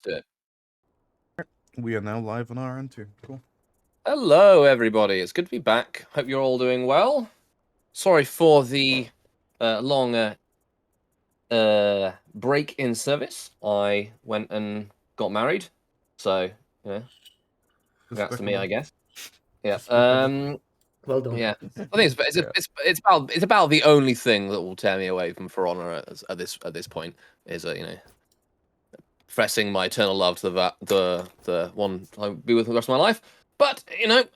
to it. We are now live on our end too. Cool. Hello, everybody. It's good to be back. Hope you're all doing well. Sorry for the long break in service. I went and got married, so yeah, congrats to me, I guess. Yeah. Well done. Yeah. I think it's about the only thing that will tear me away from For Honor at this point is professing my eternal love to the one I'll be with for the rest of my life. But that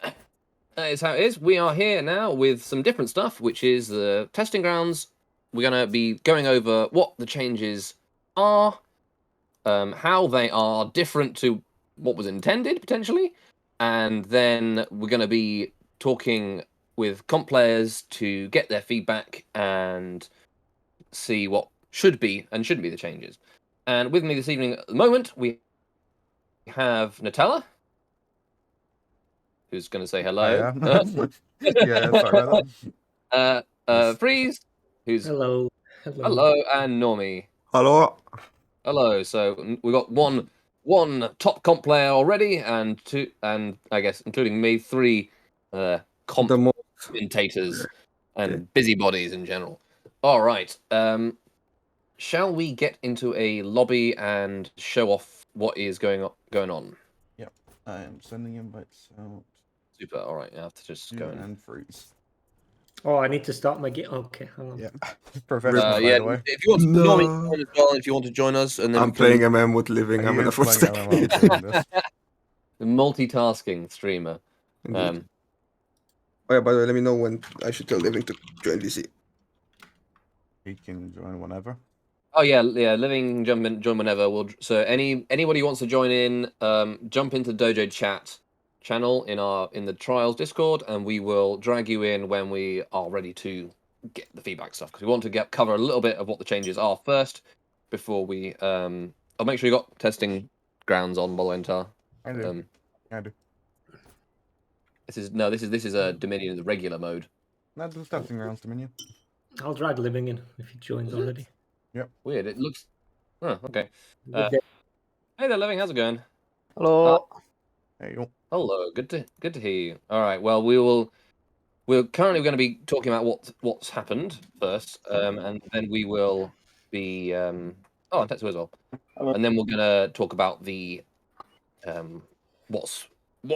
is how it is. We are here now with some different stuff, which is the testing grounds. We're going to be going over what the changes are, how they are different to what was intended, potentially, and then we're going to be talking with comp players to get their feedback and see what should be and shouldn't be the changes. And with me this evening at the moment, we have Nutella, who's going to say hello. Yeah, sorry about that. Freeze, who's Hello. and Normie. Hello. Hello. So we got one top comp player already, and two, and I guess including me, three commentators and busybodies in general. All right. Shall we get into a lobby and show off what is going on? Yep, I am sending invites out. Super. All right. I have to just go in. And Freeze. Oh, I need to start my game. Okay, hang on. Yeah, professional. Yeah, By the way. if you want to Normie as well, if you want to join us, and then I'm playing MM with Living. I'm in a first step. The multitasking streamer. Oh yeah, by the way, let me know when I should tell Living to join DC. He can join whenever. Oh yeah, Living join whenever. So anybody who wants to join in, jump into Dojo chat channel in the trials Discord, and we will drag you in when we are ready to get the feedback stuff, because we want to cover a little bit of what the changes are first before we I'll make sure you got testing grounds on, Bolwentar. I do. I do. This is a Dominion in the regular mode. Not the testing grounds, Dominion. I'll drag Living in if he joins already. Yep. Weird. It looks. Oh, okay. Hey there, Living. How's it going? Hello. Hey you. Hello. Good to hear you. All right. Well, we're currently going to be talking about what's happened first, and then we will be and Tetsu as well, and then we're going to talk about the what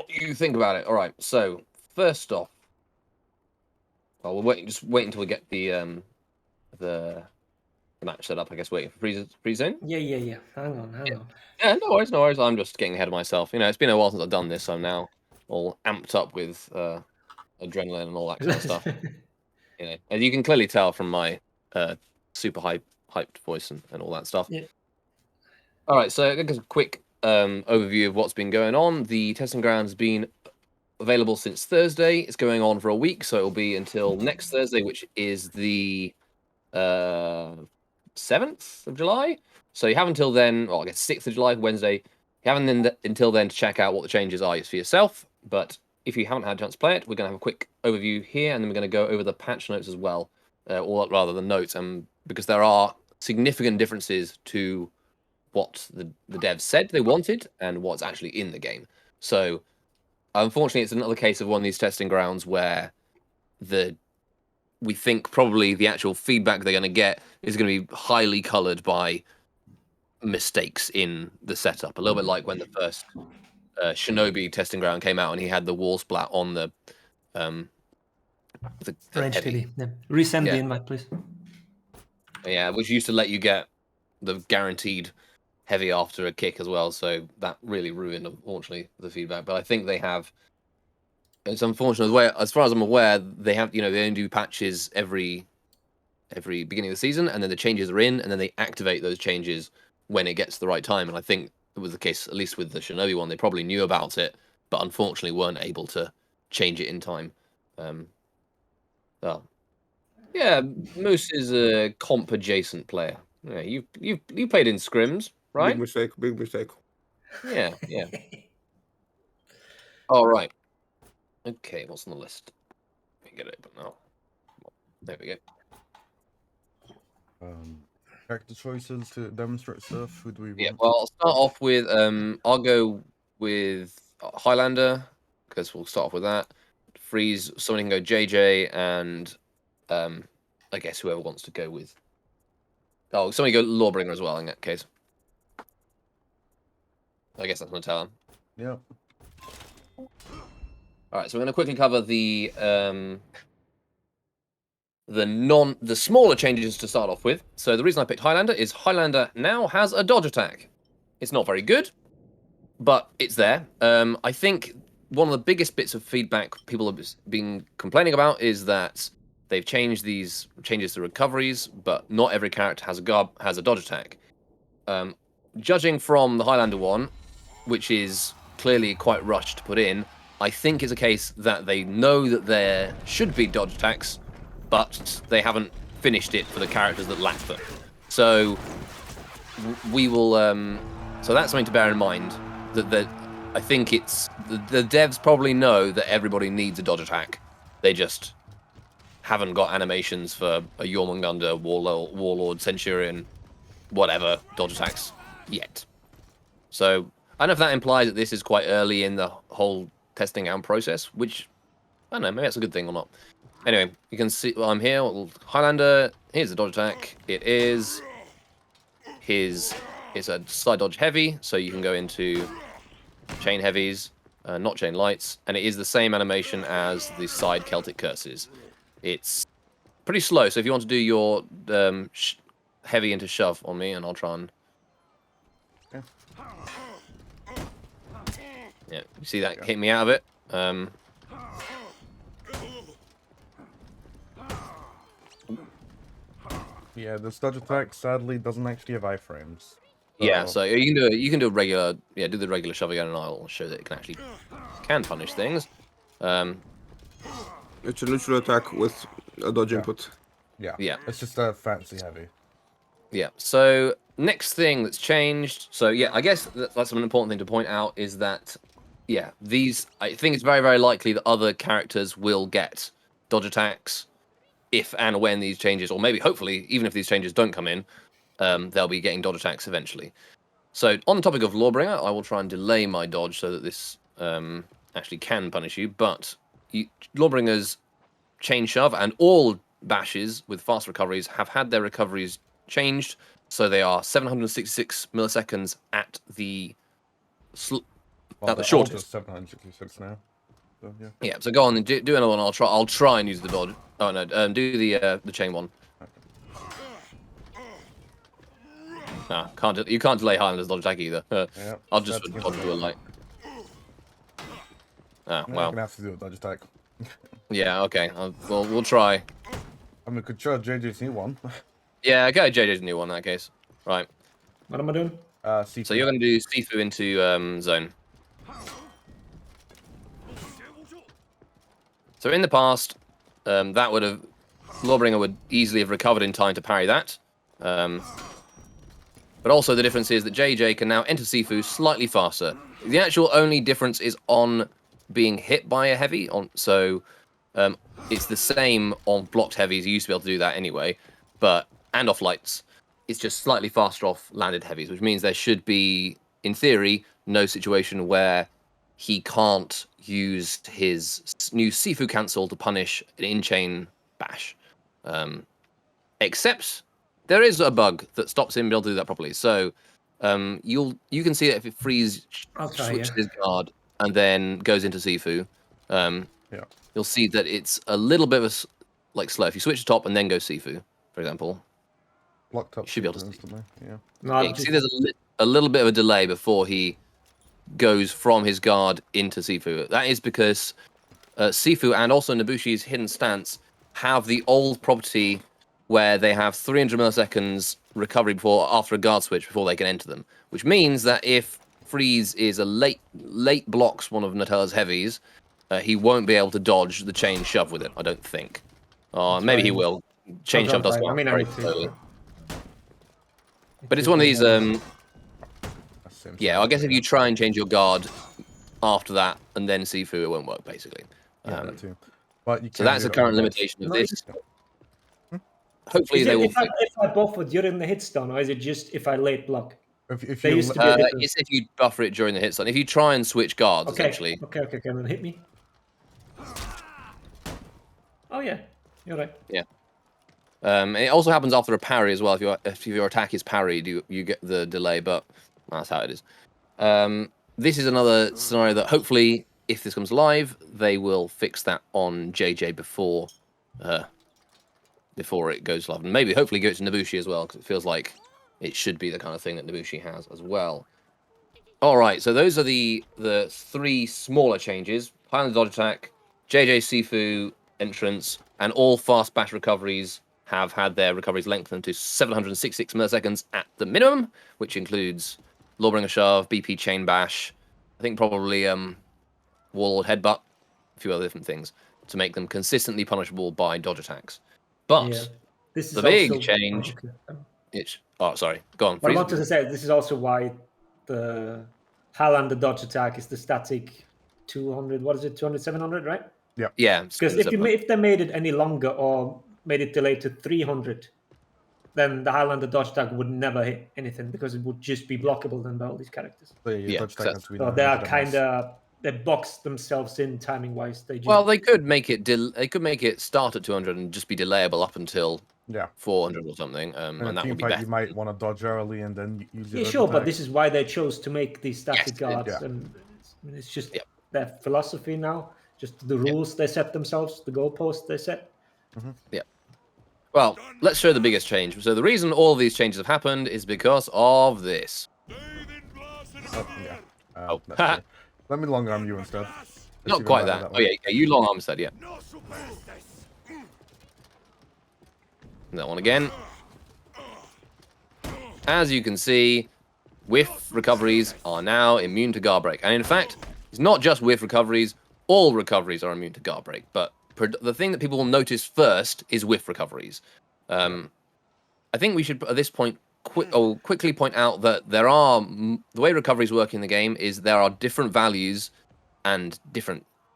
you think about it. All right. So first off, well, just wait until we get the match set up. I guess waiting for freeze in. Yeah. Hang on. Yeah, no worries. I'm just getting ahead of myself. It's been a while since I've done this, so I'm now all amped up with adrenaline and all that kind of stuff. As you can clearly tell from my super hyped voice and all that stuff. Yeah. All right, so I guess a quick overview of what's been going on. The testing ground has been available since Thursday. It's going on for a week, so it will be until next Thursday, which is the 7th of July. So you have until then, well, I guess 6th of July, Wednesday. You haven't until then to check out what the changes are for yourself. But if you haven't had a chance to play it, we're going to have a quick overview here, and then we're going to go over the patch notes as well, or rather the notes, because there are significant differences to what the devs said they wanted and what's actually in the game. So unfortunately, it's another case of one of these testing grounds where we think probably the actual feedback they're going to get is going to be highly coloured by mistakes in the setup. A little bit like when the first Shinobi testing ground came out and he had the wall splat on the Range heavy. TV. Yeah. Resend the invite, please. Yeah, which used to let you get the guaranteed heavy after a kick as well. So that really ruined, unfortunately, the feedback. But I think they have. It's unfortunate. As far as I'm aware, they have. They only do patches every beginning of the season, and then the changes are in, and then they activate those changes when it gets to the right time. And I think it was the case, at least with the Shinobi one. They probably knew about it, but unfortunately weren't able to change it in time. Yeah, Moose is a comp adjacent player. Yeah, you played in scrims, right? Big mistake. Yeah. All right. Okay, what's on the list? Let me get it open now. There we go. Character choices to demonstrate stuff. Who do we Yeah, want? well, I'll start off with I'll go with Highlander because we'll start off with that. Freeze. Someone can go JJ and I guess whoever wants to go with. Oh, somebody go Lawbringer as well in that case. I guess that's gonna tell him. Yep. All right, so we're gonna quickly cover the smaller changes to start off with. So the reason I picked Highlander is Highlander now has a dodge attack. It's not very good, but it's there. I think one of the biggest bits of feedback people have been complaining about is that they've changed these changes to recoveries, but not every character has a dodge attack. Judging from the Highlander one, which is clearly quite rushed to put in, I think it's a case that they know that there should be dodge attacks, but they haven't finished it for the characters that lack them. So we will. So that's something to bear in mind. That I think it's the devs probably know that everybody needs a dodge attack. They just haven't got animations for a Jormungandr, Warlord, Centurion, whatever dodge attacks yet. So I don't know if that implies that this is quite early in the whole testing out process, which I don't know, maybe that's a good thing or not. Anyway, you can see I'm here. Highlander, here's the dodge attack. It's a side dodge heavy, so you can go into chain heavies, not chain lights, and it is the same animation as the side Celtic curses. It's pretty slow, so if you want to do your heavy into shove on me, and I'll try and... Yeah, you see that hit me out of it? Yeah, the dodge attack sadly doesn't actually have iframes. Yeah, so you can do a regular, do the regular shove again, and I'll show that it can punish things. It's a neutral attack with a dodge input. Yeah. Yeah. It's just a fancy heavy. Yeah. So next thing that's changed. So yeah, I guess that's an important thing to point out is that I think it's very, very likely that other characters will get dodge attacks if and when these changes, or maybe hopefully even if these changes don't come in, they'll be getting dodge attacks eventually. So on the topic of Lawbringer, I will try and delay my dodge so that this actually can punish you. But Lawbringer's chain shove and all bashes with fast recoveries have had their recoveries changed, so they are 766 milliseconds at the shortest. 766 now. So, yeah. Yeah. So go on and do another one. I'll try and use the dodge. Oh no, do the chain one. No, you can't delay Highlander's dodge attack either. Yeah, I'll just dodge do a light. Ah, I'm well. gonna have to do a dodge attack. Yeah, okay. We'll try. I mean, could try JJ's new one. Yeah, okay, JJ's new one in that case. Right. What am I doing? Sifu. So you're going to do Sifu into zone. So in the past, Lawbringer would easily have recovered in time to parry that. But also the difference is that JJ can now enter Sifu slightly faster. The actual only difference is on being hit by a heavy. So it's the same on blocked heavies. You used to be able to do that anyway. And off lights. It's just slightly faster off landed heavies, which means there should be, in theory, no situation where he can't use his new Sifu cancel to punish an in-chain bash. Except there is a bug that stops him being able to do that properly. So you can see that if it freeze switches his guard and then goes into Sifu, you'll see that it's a little bit of slow. If you switch to top and then go Sifu, for example, Locked up. You should be able to see. instantly. Yeah. No, you can see there's a little bit of a delay before he goes from his guard into Sifu. That is because Sifu and also Nobushi's hidden stance have the old property where they have 300 milliseconds recovery after a guard switch before they can enter them. Which means that if Freeze is a late blocks one of Nutella's heavies, he won't be able to dodge the chain shove with it, I don't think. Maybe he will. Chain shove does go very slowly. But it's one of these, yeah, I guess if you try and change your guard after that and then Sifu, it won't work, basically. That too. But you so that's the current limitation of this. hopefully Is they it will. if I buffer during the hit stun, or is it just if I late block? If There you used to be a difference. It's if you buffer it during the hit stun. If you try and switch guards, essentially. Okay, then hit me. Oh yeah, you're right. Yeah. It also happens after a parry as well. If your attack is parried, you get the delay, but that's how it is. This is another scenario that hopefully, if this comes live, they will fix that on JJ before it goes live, and maybe hopefully give it to Nobushi as well, because it feels like it should be the kind of thing that Nobushi has as well. All right, so those are the 3 smaller changes: Highlander dodge attack, JJ Sifu entrance, and all fast bash recoveries have had their recoveries lengthened to 766 milliseconds at the minimum, which includes Lawbringer Shove, BP Chain Bash, I think probably Warlord Headbutt, a few other different things, to make them consistently punishable by dodge attacks. But Yeah, this is the big also... change... sorry, go on. What I Freeze. wanted to say, this is also why the Highlander dodge attack is the static 200. What is it? 200, 700, right? Yeah, Because if they made it any longer or made it delayed to 300, then the Highlander dodge attack would never hit anything because it would just be blockable then by all these characters. So yeah, Yeah, dodge attack has to be So they are 900 kind MS. of they box themselves in timing wise. Well, they could make it start at 200 and just be delayable up until Yeah. 400 or something, In a and that team would be fight, better. you might want to dodge early and then use your Yeah, dodge sure, but attack. this is why they chose to make these static Yes, guards, yeah. and it's just Yeah. their philosophy now. Just the rules they set themselves, the goalposts they set. Yeah. Well, let's show the biggest change. So the reason all of these changes have happened is because of this. Oh, yeah. Oh. That's true. Let me long arm you instead. It's Not even quite better that. way. Yeah, you long arm said, yeah. That one again. As you can see, whiff recoveries are now immune to guard break. And in fact, it's not just whiff recoveries, all recoveries are immune to guard break. But the thing that people will notice first is whiff recoveries. I think we should, at this point, quickly point out that there are, the way recoveries work in the game is there are different values and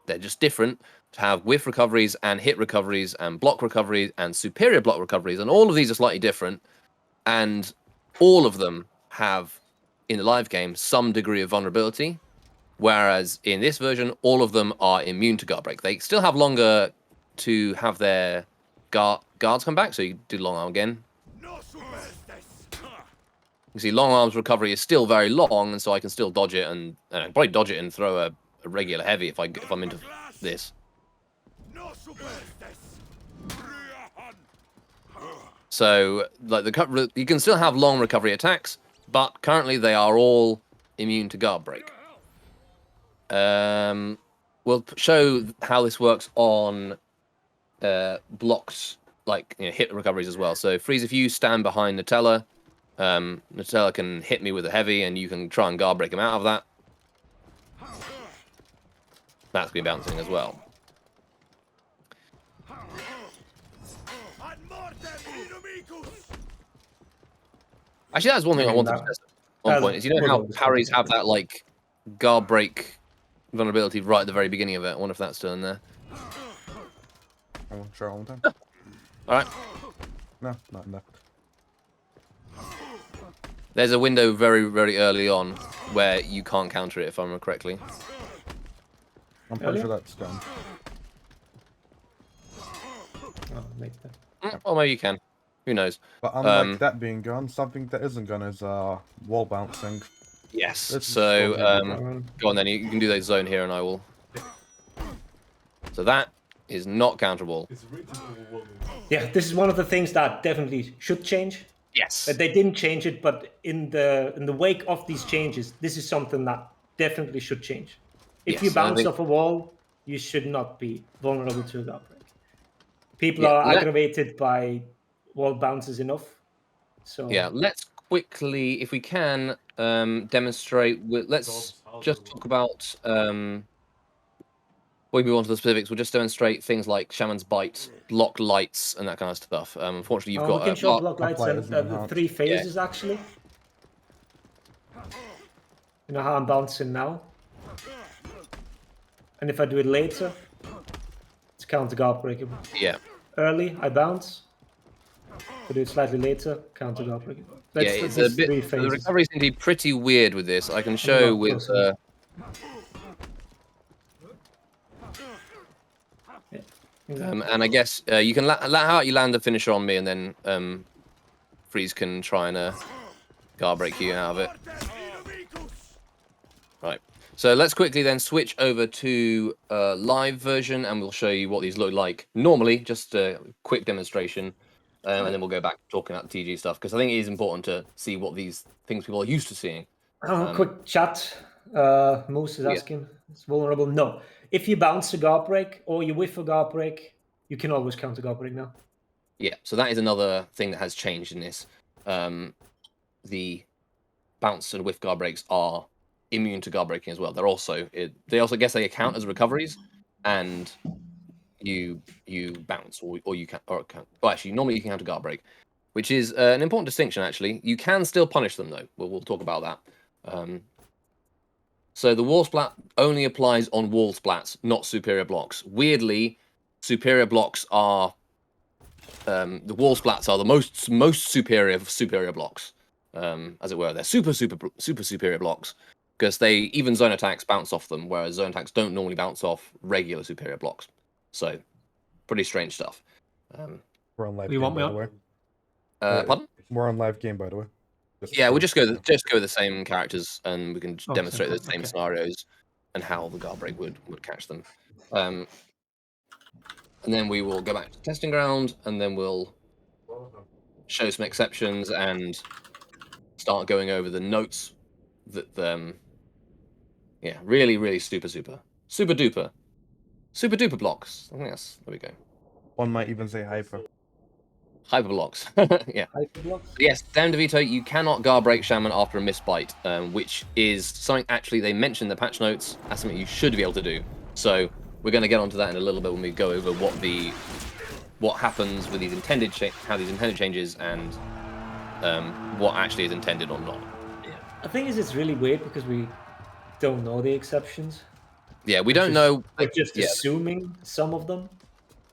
they're just different to have whiff recoveries and hit recoveries and block recoveries and superior block recoveries. And all of these are slightly different. And all of them have, in the live game, some degree of vulnerability. Whereas in this version, all of them are immune to guard break. They still have longer to have their guards come back. So you do long arm again. You see, long arms recovery is still very long, and so I can still dodge it and probably dodge it and throw a regular heavy if I'm into this. So, like you can still have long recovery attacks, but currently they are all immune to guard break. We'll show how this works on blocked, like hit recoveries as well. So, Freeze, if you stand behind Nutella, Nutella can hit me with a heavy, and you can try and guard break him out of that. That's going to be bouncing as well. Actually, that's one thing I wanted to test at one point. Is how parries have that like guard break vulnerability right at the very beginning of it? I wonder if that's still in there. I won't try all the time. All right. No, not enough. There's a window very, very early on where you can't counter it, if I remember correctly. I'm pretty sure that's done. Or maybe you can. Who knows? But unlike that being gone, something that isn't gone is wall bouncing. Yes. This is So totally go on then. You can do that zone here, and I will. So that is not counterable. Yeah, this is one of the things that definitely should change. Yes. They didn't change it, but in the wake of these changes, this is something that definitely should change. If you bounce off a wall, you should not be vulnerable to a guard break. People are aggravated by wall bounces enough. So yeah, let's quickly, if we can, demonstrate. Let's just talk about. When we move on to the specifics, we'll just demonstrate things like Shaman's Bite, block lights, and that kind of stuff. Unfortunately, you've got we can show block lights and the 3 phases actually. You know how I'm bouncing now, and if I do it later, it's counter guard breakable. Yeah. Early, I bounce. If I do it slightly later, counter guard break. Yeah, That's it's these a bit. three The phases. recovery seems to be pretty weird with this. I can I'm show not with. close enough. And I guess you can how about you land the finisher on me, and then Freeze can try and guard break you out of it. Right. So let's quickly then switch over to live version, and we'll show you what these look like normally. Just a quick demonstration, and then we'll go back to talking about the TG stuff, because I think it is important to see what these things people are used to seeing. Quick chat. Moose is Yeah. asking, it's vulnerable. No. If you bounce a guard break or you whiff a guard break, you can always counter guard break now. Yeah, so that is another thing that has changed in this. The bounce and whiff guard breaks are immune to guard breaking as well. They're also they also guess they account as recoveries, and you bounce or you can well actually normally you can counter guard break, which is an important distinction actually. You can still punish them though. We'll talk about that. So the wall splat only applies on wall splats, not superior blocks. Weirdly, superior blocks are the wall splats are the most superior of superior blocks, as it were. They're super superior blocks because they even zone attacks bounce off them, whereas zone attacks don't normally bounce off regular superior blocks. So pretty strange stuff. We're on live You game, want me by the on? way. Pardon? We're on live game, by the way. Yeah, we'll just go with the same characters, and we can Oh, demonstrate same the same okay. scenarios and how the guard break would catch them. And then we will go back to testing ground, and then we'll show some exceptions and start going over the notes that yeah, really super duper blocks. I think that's there we go. One might even say hyper. Hyper blocks. Yeah. Hyper blocks? Yes, Dan DeVito, you cannot guard break Shaman after a missed bite, which is something actually they mentioned in the patch notes. That's something you should be able to do. So we're going to get onto that in a little bit when we go over what happens with these intended how these intended changes and what actually is intended or not. Yeah. I think it's really weird because we don't know the exceptions. Yeah, we don't know. We're just yeah. assuming some of them.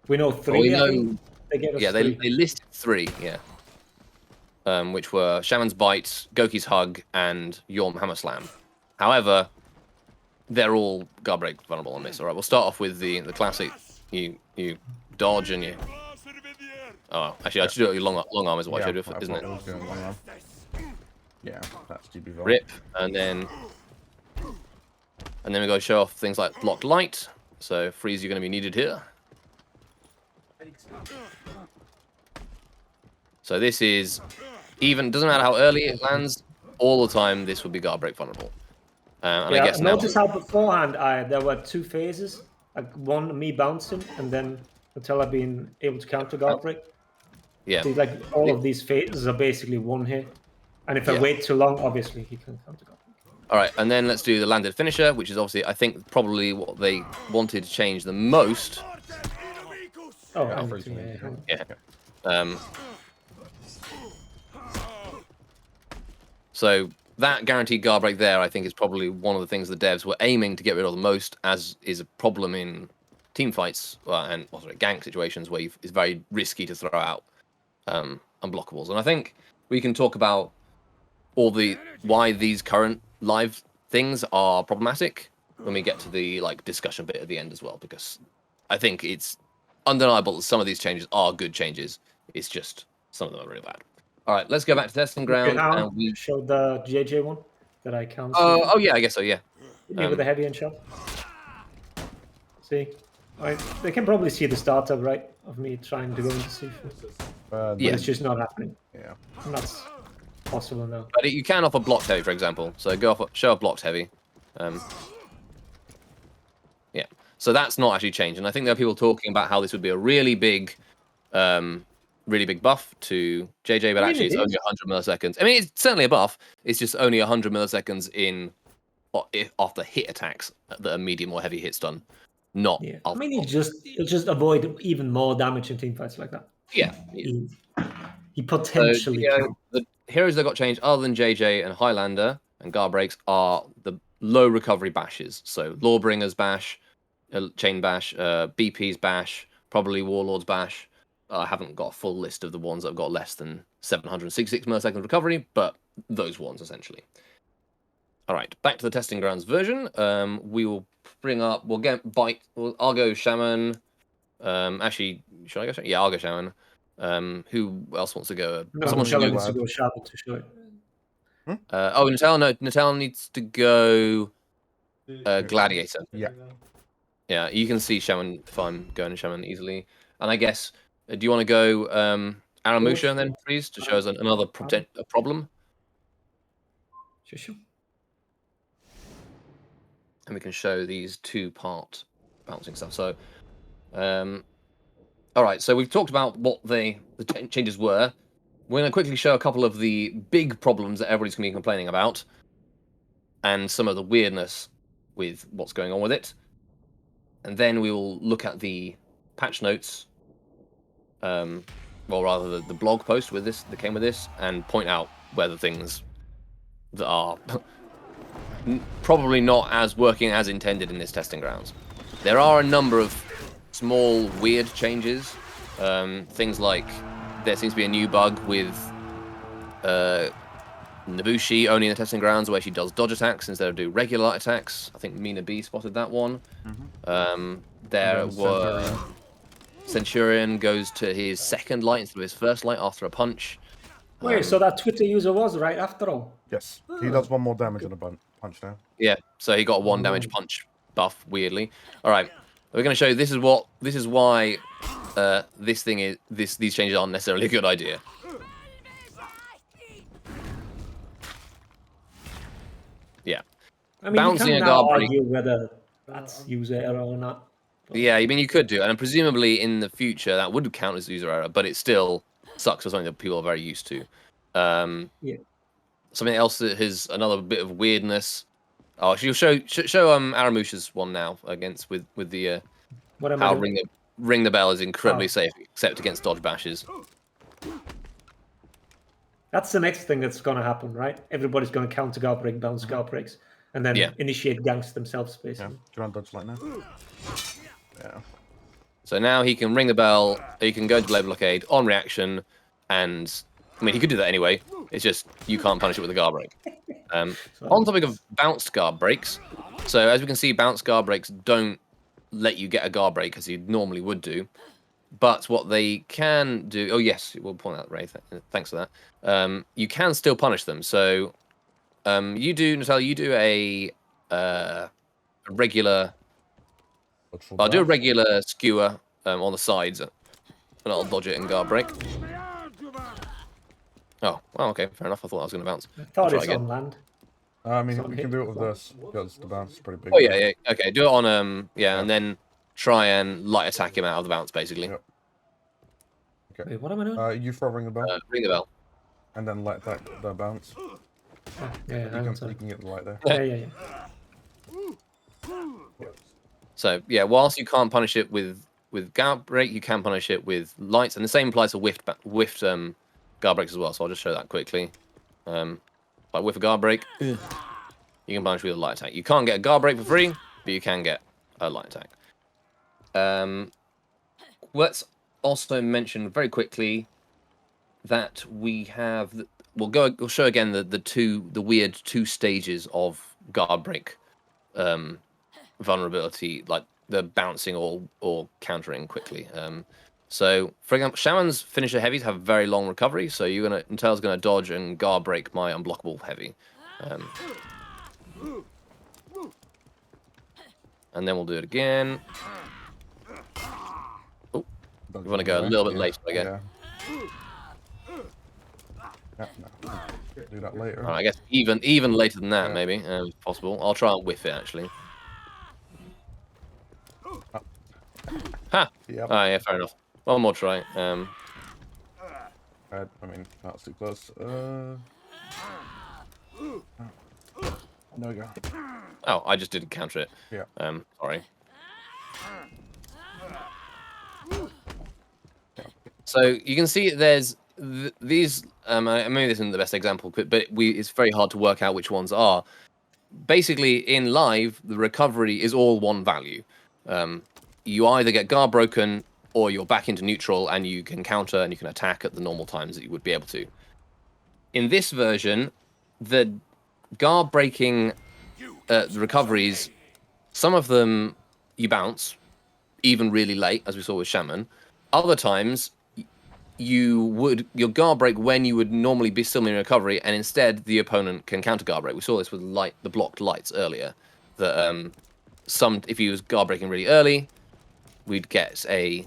We know Well, three, we know, I think. They gave us yeah, three. they listed three, yeah. Which were Shaman's Bite, Goki's Hug, and Yorm Hammer Slam. However, they're all guard break vulnerable on this. All right, we'll start off with the classic. You dodge and you. Oh, actually, I should do it with your long arm is what I should do, isn't it? Yeah, that's GB. Rip, and then we got to show off things like blocked light. So freeze, you're going to be needed here. So this is even doesn't matter how early it lands. All the time, this would be guard break vulnerable. And yeah, I guess notice how beforehand there were two phases. Like one me bouncing, and then until I've been able to counter guard break. Yeah. See, like all of these phases are basically one hit. And if I wait too long, obviously he can counter guard break. All right, and then let's do the landed finisher, which is obviously, I think, probably what they wanted to change the most. Oh, yeah. So that guaranteed guard break there, I think, is probably one of the things the devs were aiming to get rid of the most, as is a problem in team fights and gank situations where it's very risky to throw out unblockables. And I think we can talk about why these current live things are problematic when we get to the discussion bit at the end as well, because I think it's undeniable that some of these changes are good changes. It's just some of them are really bad. All right, let's go back to testing ground. And we showed the JJ one that I counted. Oh yeah, I guess so. Yeah. Hit me with a heavy and shot. See, they can probably see the startup, right, of me trying to go into C4. But it's just not happening. Yeah. And that's possible now. But you can offer blocked heavy, for example. So show off blocked heavy. Yeah. So that's not actually changed, and I think there are people talking about how this would be a really big buff to JJ, but actually it's only 100 milliseconds. I mean, it's certainly a buff. It's just only 100 milliseconds after hit attacks that are medium or heavy hits done. Not. Yeah. I mean, he'll just avoid even more damage in team fights like that. Yeah. He potentially can. The heroes that got changed, other than JJ and Highlander and guard breaks, are the low recovery bashes. So Lawbringer's bash, Chain bash, BP's bash, probably Warlord's bash. I haven't got a full list of the ones that have got less than 766 milliseconds recovery, but those ones essentially. All right, back to the testing grounds version. We will bring up. We'll get bite. I'll go shaman. Actually, should I go shaman? Yeah, I'll go shaman. Who else wants to go? No, Someone should Nutella go. needs to go shaman to show it. Oh, Nutella. No, Nutella needs to go. Gladiator. Yeah. Yeah, you can see shaman if I'm going to shaman easily. And I guess, do you want to go Aramusha then, please, to show us another problem? Sure. And we can show these two-part bouncing stuff. So, all right. So we've talked about what the changes were. We're going to quickly show a couple of the big problems that everybody's going to be complaining about, and some of the weirdness with what's going on with it. And then we will look at the patch notes, well, rather the blog post with this that came with this, and point out where the things that are probably not as working as intended in this testing grounds. There are a number of small weird changes. Things like there seems to be a new bug with Nabushi only in the testing grounds where she does dodge attacks instead of do regular attacks. I think Mina B spotted that one. There were Centurion goes to his second light instead of his first light after a punch. Wait, so that Twitter user was right after all? Yes. He does 1 more damage in a punch now. Yeah, so he got a 1 damage punch buff weirdly. All right, we're going to show you this is why these changes aren't necessarily a good idea. Yeah. I mean, Bouncing you a can now guard break. argue whether that's user error or not. Yeah, I mean, you could do, and presumably in the future that would count as user error, but it still sucks for something that people are very used to. Yeah. Something else that has another bit of weirdness. Oh, actually, you'll show Aramusha's one now against with the What am I how doing? ring the bell is incredibly safe except against dodge bashes. That's the next thing that's going to happen, right? Everybody's going to counter guard break, bounce guard breaks, and then initiate ganks themselves, Yeah. basically. Do you want dodge light now? Yeah. So now he can ring the bell, he can go into blade blockade on reaction, and I mean he could do that anyway. It's just you can't punish it with a guard break. On topic of bounced guard breaks, so as we can see, bounced guard breaks don't let you get a guard break as you normally would do. But what they can do, oh yes, we'll point out Ray. Thanks for that. You can still punish them. So you do, Natalia, you do a regular. I'll do a regular skewer on the sides, and I'll dodge it and guard break. Oh, well, okay, fair enough. I thought I was going to bounce. I thought it's on land. I mean, we can do it with this because the bounce is pretty big. Oh yeah. Okay, do it on and then try and light attack him out of the bounce, basically. Yep. Okay. Wait, what am I doing? You throw ring the bell. Ring the bell. And then light attack the bounce. Yeah, You can get the light there. Yeah. So yeah, whilst you can't punish it with guard break, you can punish it with lights, and the same applies to whiffed guard breaks as well. So I'll just show that quickly. Like whiff a guard break, you can punish with a light attack. You can't get a guard break for free, but you can get a light attack. Let's also mention very quickly that we have. We'll show again the weird 2 stages of guard break vulnerability, like the bouncing or countering quickly. So, for example, Shaman's finisher heavies have very long recovery, so Intel's gonna dodge and guard break my unblockable heavy. And then we'll do it again. Oh, we want to go a little bit later, I guess. Yeah, no. Do that later. Right, I guess even later than that, maybe, if possible. I'll try and whiff it, actually. Ha! Yep. Ah, yeah, fair enough. One more try. I mean, that's too close. There we go. Oh, I just didn't counter it. Yeah. Sorry. So you can see there's these. Maybe this isn't the best example, but it's very hard to work out which ones are. Basically, in live, the recovery is all one value. You either get guard broken or you're back into neutral and you can counter and you can attack at the normal times that you would be able to. In this version, the guard breaking the recoveries, some of them you bounce, even really late, as we saw with Shaman. Other times, your guard break when you would normally be still in recovery, and instead the opponent can counter guard break. We saw this with the blocked lights earlier. That if he was guard breaking really early, we'd get a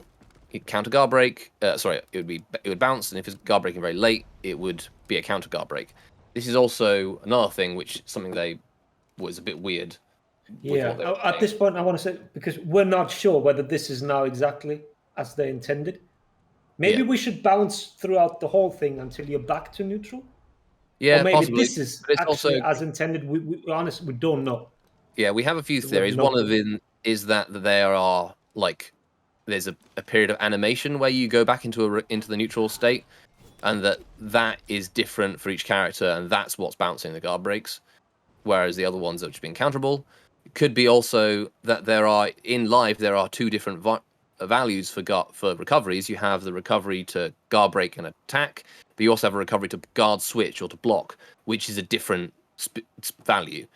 counter guard break. Sorry, it would bounce, and if it's guard breaking very late, it would be a counter guard break. This is also another thing which something they was a bit weird. Yeah, at this point, I want to say, because we're not sure whether this is now exactly as they intended. Maybe we should bounce throughout the whole thing until you're back to neutral. Yeah, or maybe possibly. this is But it's actually also, as intended. We honestly, we don't know. yeah, we have a few So we have theories. no One of clue. them is that there are there's a period of animation where you go back into the neutral state, and that is different for each character, and that's what's bouncing the guard breaks, whereas the other ones have just been counterable. It could be also that there are two different values for recoveries. You have the recovery to guard break and attack, but you also have a recovery to guard switch or to block, which is a different value.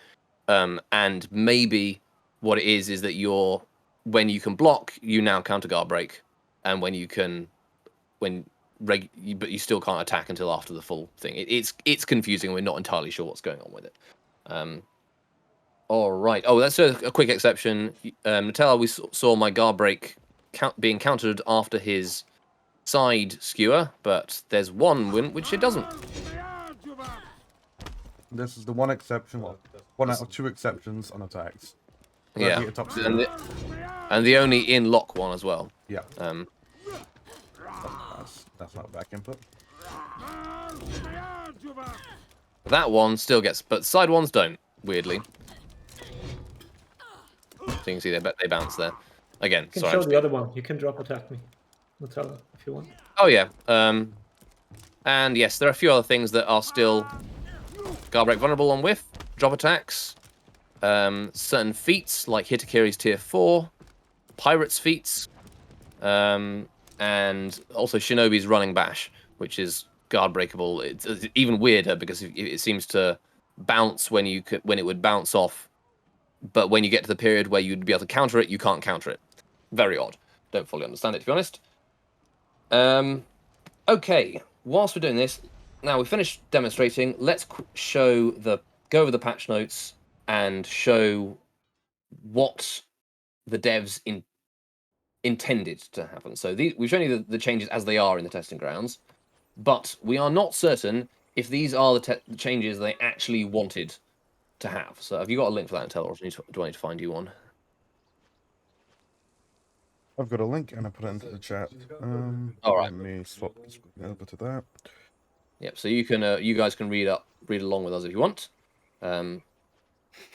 And maybe what it is that when you can block, you now counter guard break, and but you still can't attack until after the full thing. It's confusing. We're not entirely sure what's going on with it. All right. Oh, that's a quick exception. Nutella, we saw my guard break being countered after his side skewer, but there's one win which it doesn't. This is the one exception. Well, one out of two exceptions on attacks. Yeah, Get a top and the only in lock one as well. Yeah. That's not back input. That one still gets, but side ones don't. Weirdly. So you can see they bounce there. Again, You can sorry. show the other one. You can drop attack me, Nutella, if you want. Oh yeah. And yes, there are a few other things that are still guard break vulnerable on whiff, drop attacks, certain feats like Hitakiri's tier 4, Pirate's feats, and also Shinobi's running bash, which is guard breakable. It's even weirder because it seems to bounce when it would bounce off, but when you get to the period where you'd be able to counter it, you can't counter it. Very odd. Don't fully understand it, to be honest. Okay, whilst we're doing this, now we finished demonstrating. Let's go over the patch notes and show what the devs intended to happen. So we've shown you the changes as they are in the testing grounds, but we are not certain if these are the changes they actually wanted to have. So have you got a link for that, Intel, or do I need to find you one? I've got a link and I put it into the chat. All right. Let me swap this over to that. Yep. So you guys can read along with us if you want. I'll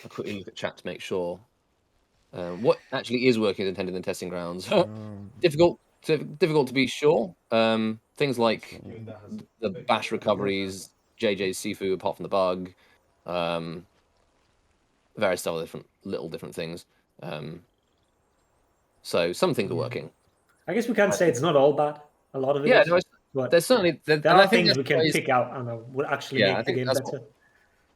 quickly look at chat to make sure what actually is working as intended in testing grounds. Difficult to be sure. Things like the bash recoveries, JJ's Sifu, apart from the bug, various other different things. So some things are working. I guess we can't say it's not all bad. A lot of it Yeah, is. But there's certainly there are things we can pick out and will actually make the game better.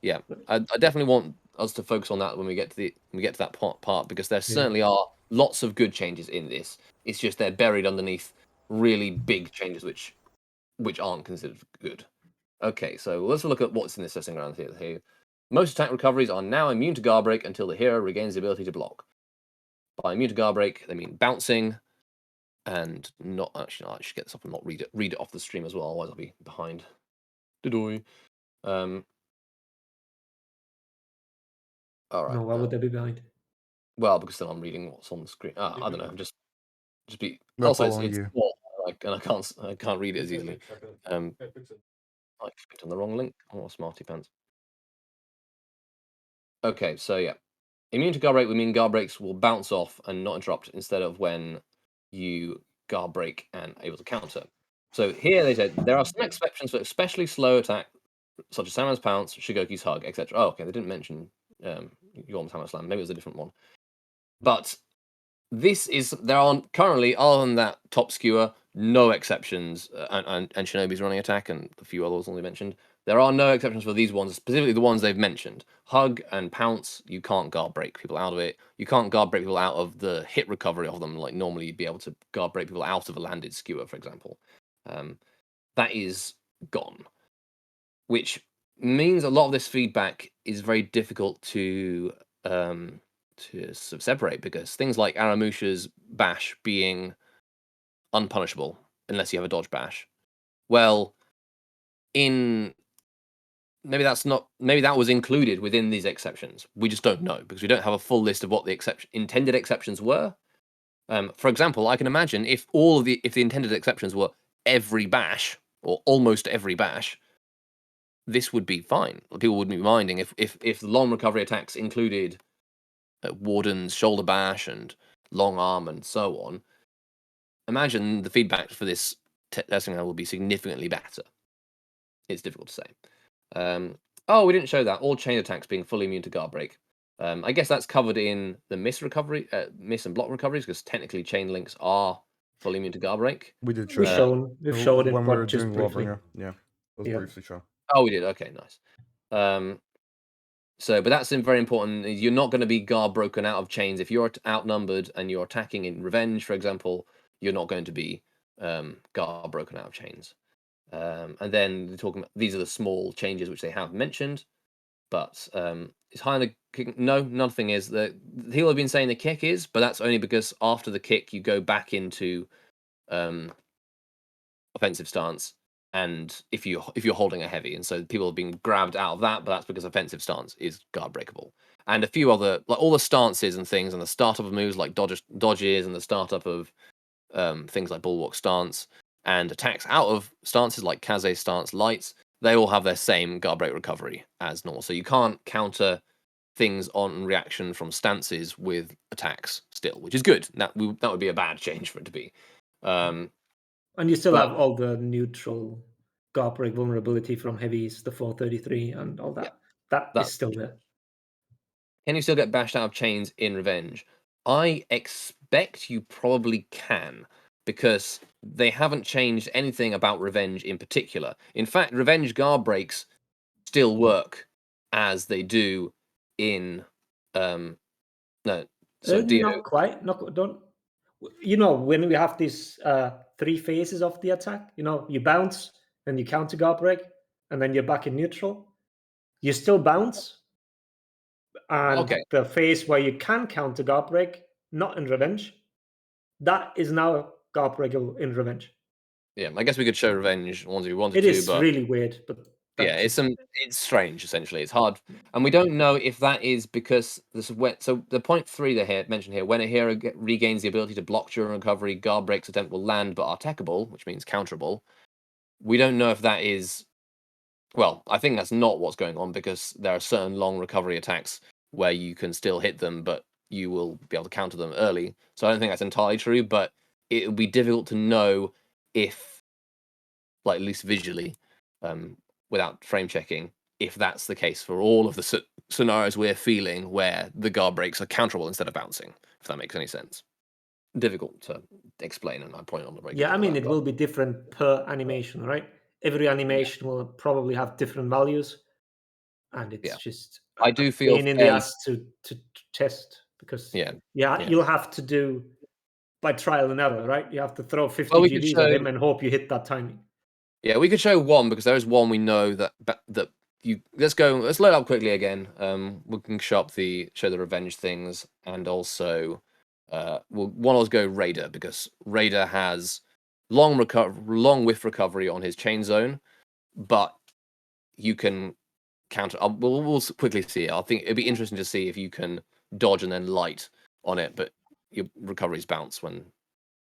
Yeah, I definitely want us to focus on that when we get to that part because there certainly are lots of good changes in this. It's just they're buried underneath really big changes which aren't considered good. Okay, so let's look at what's in this testing ground here. Most attack recoveries are now immune to guard break until the hero regains the ability to block. By immune to guard break, they mean bouncing, and not actually. I should get this up and not read it off the stream as well. Otherwise, I'll be behind. All right. No, why would they be behind? Well, because then I'm reading what's on the screen. I don't know. Just be. We're Also, it's following you. small, and I can't read it as easily. I clicked on the wrong link. Oh, smarty pants. Okay, so yeah, immune to guard break would mean guard breaks will bounce off and not interrupt instead of when you guard break and able to counter. So here they said there are some exceptions for especially slow attack, such as Samuel's Pounce, Shigoki's Hug, etc. Oh, okay, they didn't mention Yorm's Hammer Slam. Maybe it was a different one. But there are currently, other than that top skewer, no exceptions, and Shinobi's running attack and a few others only mentioned. There are no exceptions for these ones, specifically the ones they've mentioned. Hug and Pounce, you can't guard break people out of it. You can't guard break people out of the hit recovery of them, like normally you'd be able to guard break people out of a landed skewer, for example. That is gone, which means a lot of this feedback is very difficult to sort of separate, because things like Aramusha's bash being unpunishable unless you have a dodge bash. Well, maybe that was included within these exceptions. We just don't know because we don't have a full list of what the intended exceptions were. For example, I can imagine if the intended exceptions were every bash or almost every bash, this would be fine. People wouldn't be minding if the long recovery attacks included Warden's shoulder bash and long arm and so on. Imagine the feedback for this testing will be significantly better. It's difficult to say. Oh, we didn't show that. All chain attacks being fully immune to guard break. I guess that's covered in the miss and block recoveries, because technically chain links are fully immune to guard break. We did show We've that. shown it, when we were but just doing briefly. Warbringer. Yeah, it was Yeah. briefly shown. Oh, we did. Okay, nice. But that's very important. You're not going to be guard broken out of chains if you're outnumbered and you're attacking in revenge, for example. You're not going to be guard broken out of chains. And then they're talking about, these are the small changes which they have mentioned, but is high on the kick? No, nothing is. People have been saying the kick is, but that's only because after the kick you go back into offensive stance, and if you're holding a heavy, and so people have been grabbed out of that, but that's because offensive stance is guard breakable. And a few other, like all the stances and things, and the startup of moves like dodges, and the startup of things like bulwark stance, and attacks out of stances like Kaze stance lights, they all have their same guard break recovery as normal. So you can't counter things on reaction from stances with attacks still, which is good. That would be a bad change for it to be. And you still but- have all the neutral guard break vulnerability from heavies, the 433 and all that. Yeah, That is still there. Can you still get bashed out of chains in revenge? I expect you probably can, because they haven't changed anything about revenge in particular. In fact, revenge guard breaks still work as they do in Not quite. Don't. You know, when we have these 3 phases of the attack, you bounce, then you counter guard break, and then you're back in neutral. You still bounce, and Okay. the phase where you can counter guard break, not in revenge, that is now guard breakable in revenge. Yeah, I guess we could show revenge once we wanted It to, is but really weird, but yeah, it's strange essentially. It's hard, and we don't know if that is because so the point 3 they here mentioned here, when a hero regains the ability to block during recovery, guard breaks attempt will land but are attackable, which means counterable. We don't know if that is. Well, I think that's not what's going on, because there are certain long recovery attacks where you can still hit them, but you will be able to counter them early. So I don't think that's entirely true, but it would be difficult to know if, like, at least visually, without frame checking, if that's the case for all of the scenarios we're feeling where the guard breaks are counterable instead of bouncing, if that makes any sense. Difficult to explain, and I point on the break. Yeah, I mean, it will be different per animation, right? Every animation will probably have different values, and it's just I do feel pain in the ass to test, because you'll have to do by trial and error, right? You have to throw 50 GBs at him and hope you hit that timing. Yeah, we could show one, because there is one we know that you. Let's load up quickly again. We can show the revenge things, and also one of us go Raider, because Raider has long whiff recovery on his chain zone, but you can counter. We'll quickly see. I think it'd be interesting to see if you can dodge and then light on it, but your recoveries bounce when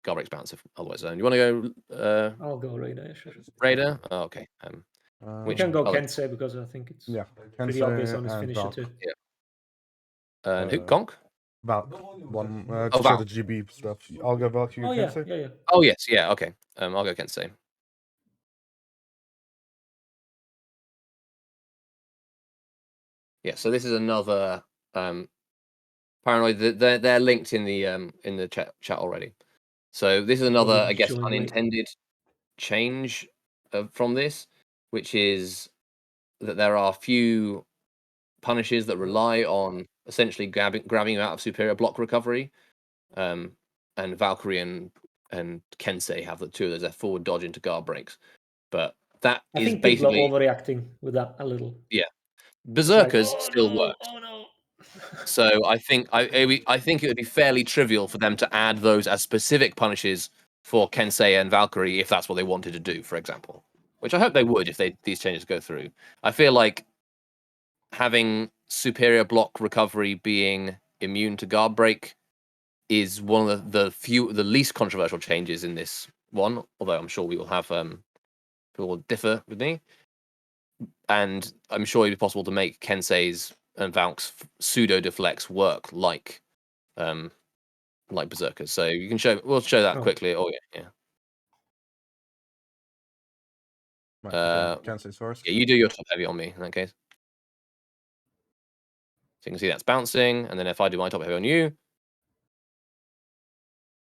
guard breaks bounce. If otherwise, you want to go? I'll go Raider. Sure. Raider. Oh, okay. We can go Kensei, because I think it's pretty obvious on his finisher too. Yeah. And who? Conk? About one to Oh, show Val. the GB stuff. I'll go Valk, you Kensei? Yeah. Oh yes, yeah. Okay. I'll go Kensei. Yeah. So this is another Paranoid. They're linked in the chat already. So this is another, I guess, Join late. unintended change from this, which is that there are few punishes that rely on essentially grabbing you out of superior block recovery. And Valkyrie and Kensei have the two of those. They're forward dodge into guard breaks, but that I is think people are basically overreacting with that a little. yeah. It's like, Berserkers oh, still no, work. Oh no! So I think I think it would be fairly trivial for them to add those as specific punishes for Kensei and Valkyrie if that's what they wanted to do, for example. Which I hope they would if these changes go through. I feel like having superior block recovery being immune to guard break is one of the least controversial changes in this one. Although I'm sure we will have people will differ with me, and I'm sure it'd be possible to make Kensei's and Valk's pseudo deflects work like Berserkers. So you can we'll show that quickly. Oh yeah. Kensei's first. Yeah, you do your top heavy on me in that case. So you can see that's bouncing, and then if I do my top heavy on you,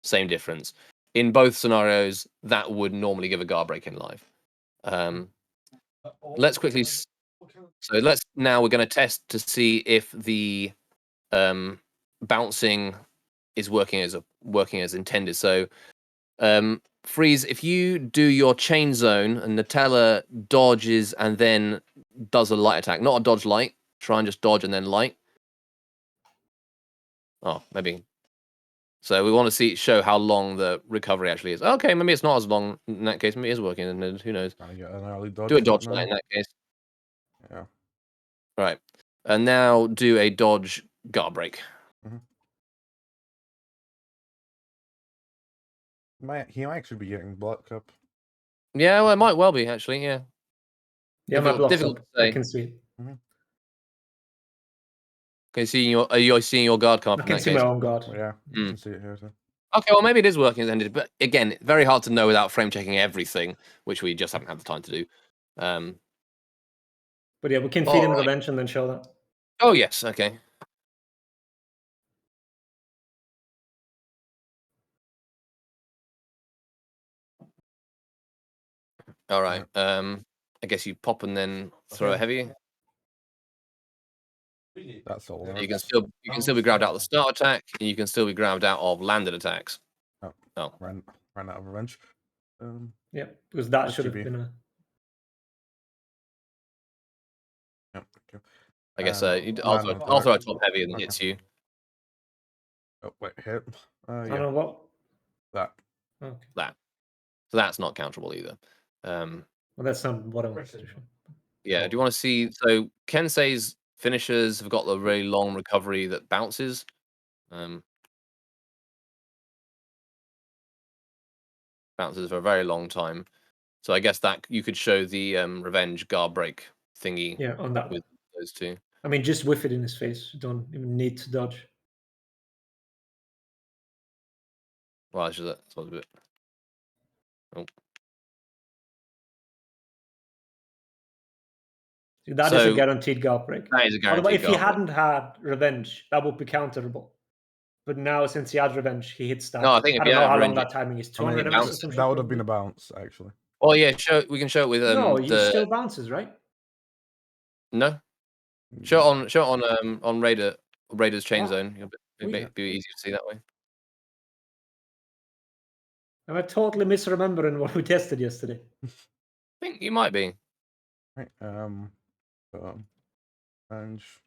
same difference. In both scenarios, that would normally give a guard break in live. Let's quickly. So we're going to test to see if the bouncing is working as intended. So Freeze, if you do your chain zone and Nutella dodges and then does a light attack, not a dodge light, try and just dodge and then light. Oh, maybe. So we want to show how long the recovery actually is. Okay, maybe it's not as long in that case. Maybe it is working, and who knows? Trying to get an early dodge. Do a dodge light in that case. Yeah. Right, and now do a dodge guard break. He might actually be getting blocked up. Yeah, well, it might well be actually. Yeah. Yeah, my block's difficult up. to say. I can see it. Are you seeing your guard card? I can see my own guard. Yeah, you can see it here. So. Okay, well maybe it is working as intended, but again, very hard to know without frame checking everything, which we just haven't had the time to do. But yeah, we can feed in revenge and then show that. Oh yes, okay. All right. I guess you pop and then throw a heavy. That's all. You can still be grabbed out of the start attack, and you can still be grabbed out of landed attacks. Oh. Ran out of revenge. Yeah, because that should have been a. Yeah, okay. I guess I'll throw a top heavy and hits you. Oh wait, hit. I don't know what. That. Okay. That. So that's not counterable either. Well, that's not what I wanted to show. Yeah. Do you want to see? So Kensei's finishers have got the really long recovery that bounces. Bounces for a very long time. So I guess that you could show the revenge guard break thingy. Yeah, on that with those two. I mean, just whiff it in his face. You don't even need to dodge. Well, actually, that's a bit. Oh. That is a guaranteed guard break. That is a guaranteed. Otherwise, if he hadn't had revenge, that would be counterable. But now, since he has revenge, he hits that. No, I think if I don't know how long that timing is. 200 that would have been a bounce, actually. Oh yeah, we can show it with no, he still bounces, right? No, show it on Raiders chain zone. It'd be easier to see that way. Am I totally misremembering what we tested yesterday? I think you might be. Right. Revenge.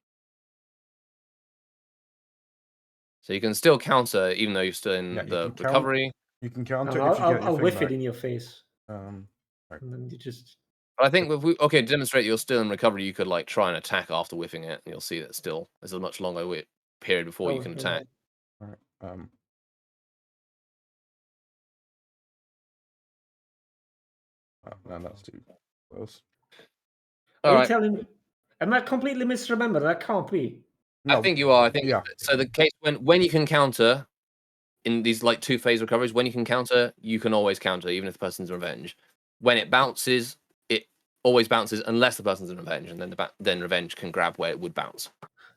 So you can still counter even though you're still in the recovery. You can counter. I'll whiff it in your face. Right. And then you just. But I think to demonstrate you're still in recovery, you could like try and attack after whiffing it, and you'll see that still there's a much longer period before you can attack. All right. No, that's too close. Are you telling me? Am I completely misremembered? That can't be. No, I think you are. I think so. The case when you can counter in these like 2-phase recoveries, when you can counter, you can always counter, even if the person's in revenge. When it bounces, it always bounces unless the person's in revenge, and then revenge can grab where it would bounce.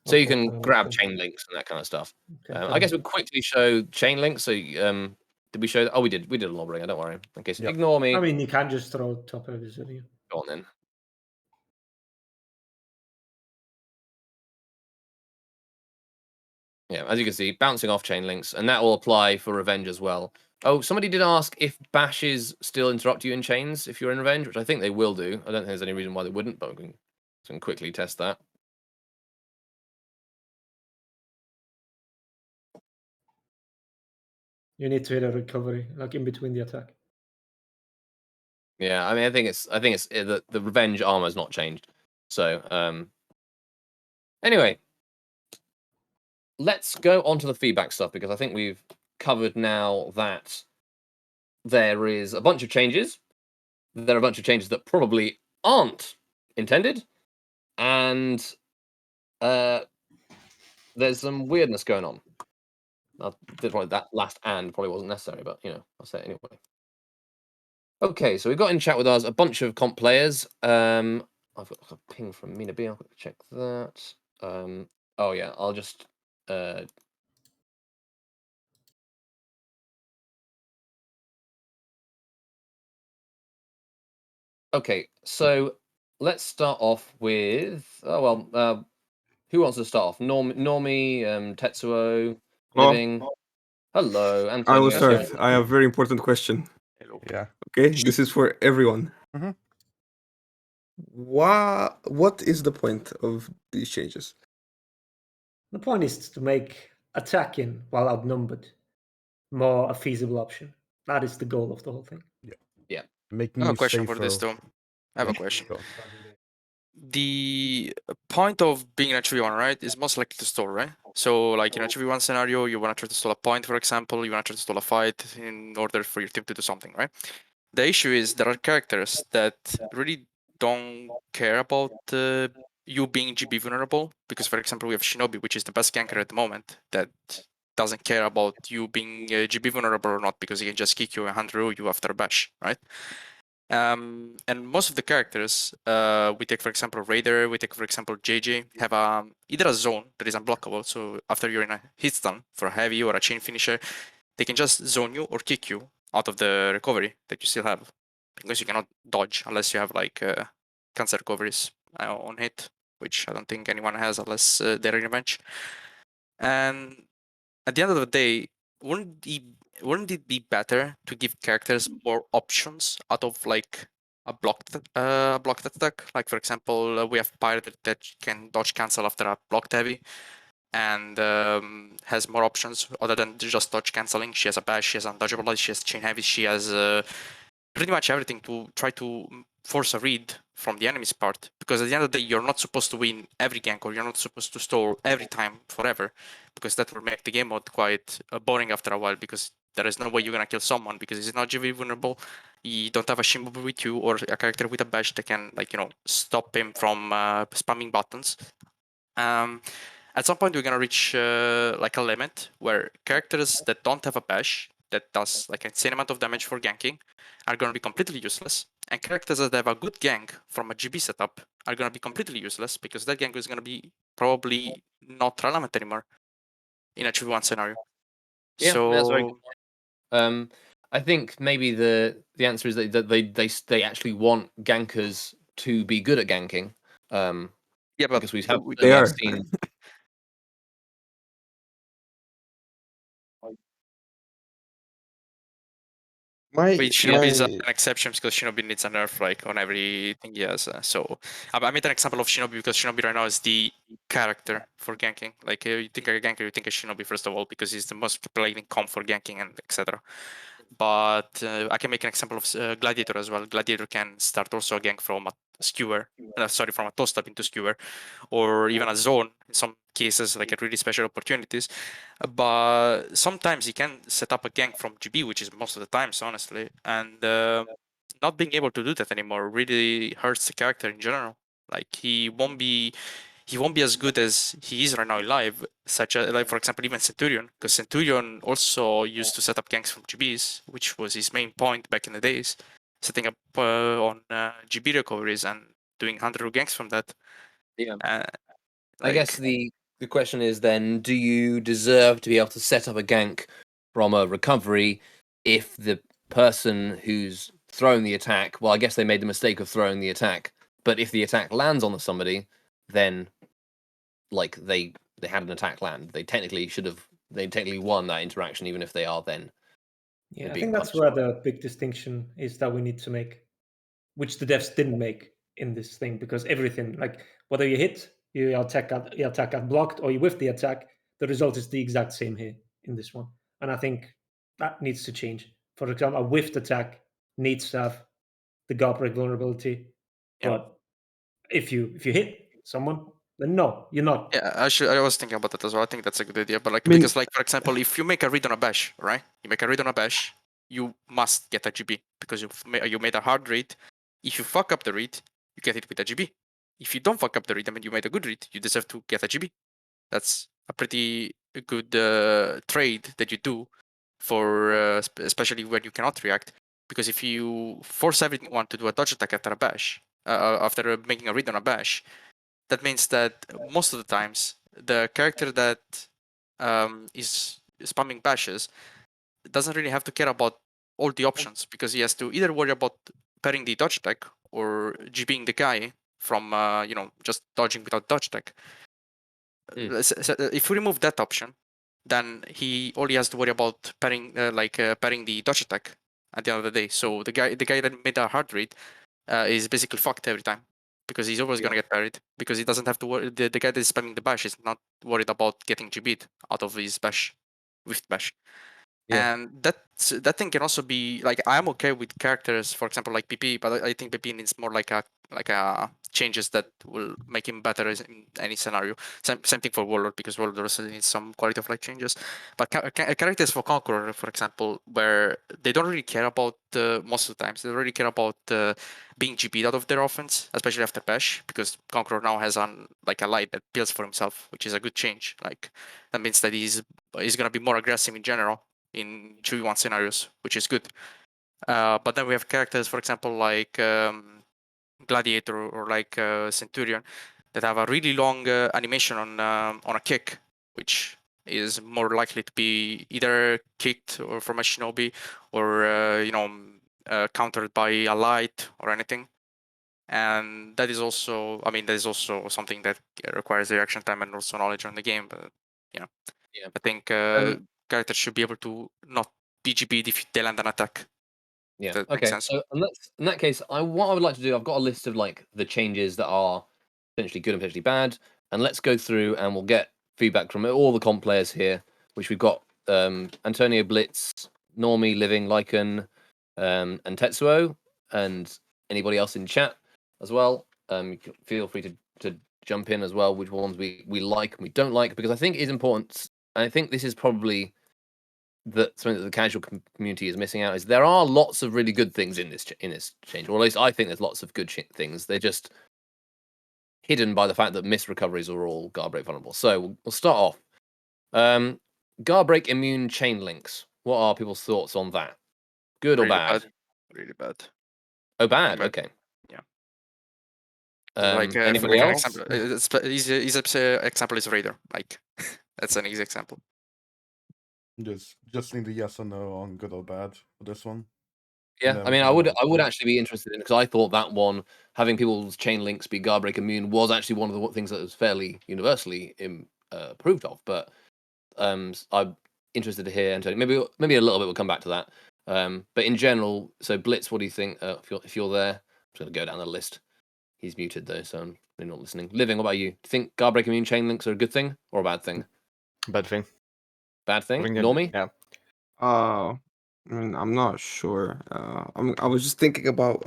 So you Okay, can then grab okay. chain links and that kind of stuff. Okay, I guess we'll quickly show chain links. So did we show that? Oh, we did. We did a lob ringer. Don't worry. Okay, so Yep. ignore me. I mean, you can just throw top heavy city. Go on then. Yeah, as you can see, bouncing off chain links, and that will apply for Revenge as well. Oh, somebody did ask if bashes still interrupt you in chains if you're in Revenge, which I think they will do. I don't think there's any reason why they wouldn't, but we can quickly test that. You need to hit a recovery, like in between the attack. Yeah, I mean, I think it's the Revenge armor has not changed. So anyway, let's go on to the feedback stuff because I think we've covered now that there is a bunch of changes. There are a bunch of changes that probably aren't intended, and there's some weirdness going on. That last "and" probably wasn't necessary, but I'll say it anyway. Okay, so we've got in chat with us a bunch of comp players. I've got a ping from Mina B. I'll check that. Oh yeah, I'll just okay, so let's start off with who wants to start off? Normie, Tetsuo, Living. Hello, I Antonio. will start. Yes. I have a very important question. Yeah. Okay, this is for everyone. Mhm. What is the point of these changes? The point is to make attacking while outnumbered more a feasible option. That is the goal of the whole thing. Yeah. Making I have you a question safer. for this too. I have a question. Go. The point of being a 3v1, right, is most likely to stall, right? So, like in a 3v1 scenario, you want to try to stall a point, for example, you want to try to stall a fight in order for your team to do something, right? The issue is there are characters that really don't care about you being GB vulnerable, because, for example, we have Shinobi, which is the best ganker at the moment, that doesn't care about you being GB vulnerable or not, because he can just kick you and 100 you after a bash, right? And most of the characters, we take for example Raider, we take for example JJ, have either a zone that is unblockable. So after you're in a hit stun for a heavy or a chain finisher, they can just zone you or kick you out of the recovery that you still have, because you cannot dodge unless you have like cancer recoveries on hit, which I don't think anyone has unless they're in Revenge. And at the end of the day, wouldn't it be better to give characters more options out of like a blocked attack? Like for example, we have Pirate that can dodge cancel after a blocked heavy, and has more options other than just dodge canceling. She has a bash, she has undodgeable, she has chain heavy, she has pretty much everything to try to force a read from the enemy's part, because at the end of the day you're not supposed to win every gank, or you're not supposed to stall every time forever, because that will make the game mode quite boring after a while, because there is no way you're gonna kill someone because he's not GV vulnerable. You don't have a Shinobi with you or a character with a bash that can stop him from spamming buttons. At some point we're gonna reach like a limit where characters that don't have a bash that does like an insane amount of damage for ganking are gonna be completely useless, and characters that have a good gank from a GB setup are gonna be completely useless, because that gank is gonna be probably not relevant anymore in a 2v1 scenario. Yeah, So that's very good. I think maybe the answer is that they actually want gankers to be good at ganking. yeah, but Because we They have are. seen. Shinobi is an exception because Shinobi needs a nerf like on everything he has. So I made an example of Shinobi because Shinobi right now is the character for ganking. Like you think of a ganker, you think of Shinobi first of all because he's the most played comp for ganking and etc. But I can make an example of Gladiator as well. Gladiator can start also a gank from a skewer, from a toss up into skewer, or even a zone in some cases, like at really special opportunities. But sometimes he can set up a gank from GB, which is most of the times, honestly, and not being able to do that anymore really hurts the character in general. Like he won't be as good as he is right now in live, such as like for example even Centurion, because Centurion also used to set up ganks from GBs, which was his main point back in the days, setting up on GB recoveries and doing 100 ganks from that. Yeah. Like, I guess the the question is then, do you deserve to be able to set up a gank from a recovery if the person who's throwing the attack, well, I guess they made the mistake of throwing the attack, but if the attack lands on somebody, then like they had an attack land. They technically won that interaction, even if they are then. Yeah, I being think that's punished. where the big distinction is that we need to make, which the devs didn't make in this thing, because everything, like whether you hit, you attack at blocked, or you whiff the attack, the result is the exact same here in this one. And I think that needs to change. For example, a whiffed attack needs to have the guard break vulnerability, Yeah. but if you hit someone, then no, you're not. Yeah, I was thinking about that as well. I think that's a good idea. But like, I mean- because like, for example, if you make a read on a bash, right? You make a read on a bash, you must get a GB because you made a hard read. If you fuck up the read, you get it with a GB. If you don't fuck up the read, I mean, you made a good read, you deserve to get a GB. That's a pretty good trade that you do for, especially when you cannot react. Because if you force everyone to do a dodge attack after a bash, after making a read on a bash, that means that most of the times the character that is spamming bashes doesn't really have to care about all the options, because he has to either worry about pairing the dodge attack or GBing the guy from just dodging without dodge attack. So if we remove that option, then he only has to worry about pairing pairing the dodge attack at the end of the day. So the guy that made a hard read is basically fucked every time, because he's always gonna get parried, because he doesn't have to worry. The guy that is spamming the bash is not worried about getting GB'd out of his bash, with bash. Yeah. And that thing can also be like, I'm okay with characters, for example, like PP, but I think PP needs more like a changes that will make him better in any scenario. Same thing for Warlord, because Warlord also needs some quality of life changes. But characters for Conqueror, for example, where they don't really care about most of the times, they don't really care about being GP'd out of their offense, especially after Bash, because Conqueror now has a light that builds for himself, which is a good change. Like, that means that he's gonna be more aggressive in general in 2v1 scenarios, which is good. But then we have characters, for example, like Gladiator or like Centurion, that have a really long animation on a kick, which is more likely to be either kicked or from a shinobi, or countered by a light or anything. And that is also, something that requires reaction time and also knowledge on the game. But Yeah. I think characters should be able to not be GP'd if they land an attack. Yeah. That makes Okay. sense. So in that case, what I would like to do, I've got a list of like the changes that are potentially good and potentially bad, and let's go through and we'll get feedback from all the comp players here, which we've got Antonio Blitz, Normie, Living, Lycan, and Tetsuo, and anybody else in chat as well. Feel free to jump in as well, which ones we like and we don't like, because I think it is important. And I think this is probably something that the casual community is missing out, is there are lots of really good things in this change, or at least I think there's lots of good things. They're just hidden by the fact that missed recoveries are all guard break vulnerable. So we'll start off. Guard break immune chain links. What are people's thoughts on that? Good or Really bad? Really bad. Oh, bad. Bad. Okay. Yeah. Like anybody an else? example, easy example is Raider. Like, that's an easy example. Just need a yes or no on good or bad for this one. Yeah, then I we mean, can I would move on. actually be interested in, because I thought that one, having people's chain links be guard break immune, was actually one of the things that was fairly universally approved of. But I'm interested to hear, Antonio. Maybe a little bit. We'll come back to that. But in general, so Blitz, what do you think? If you're there, I'm just gonna go down the list. He's muted though, so I'm really not listening. Living, what about you? Do you think guard break immune chain links are a good thing or a bad thing? Bad thing. Bad thing. I think that- Normie? Yeah. I mean, I'm not sure. I was just thinking about.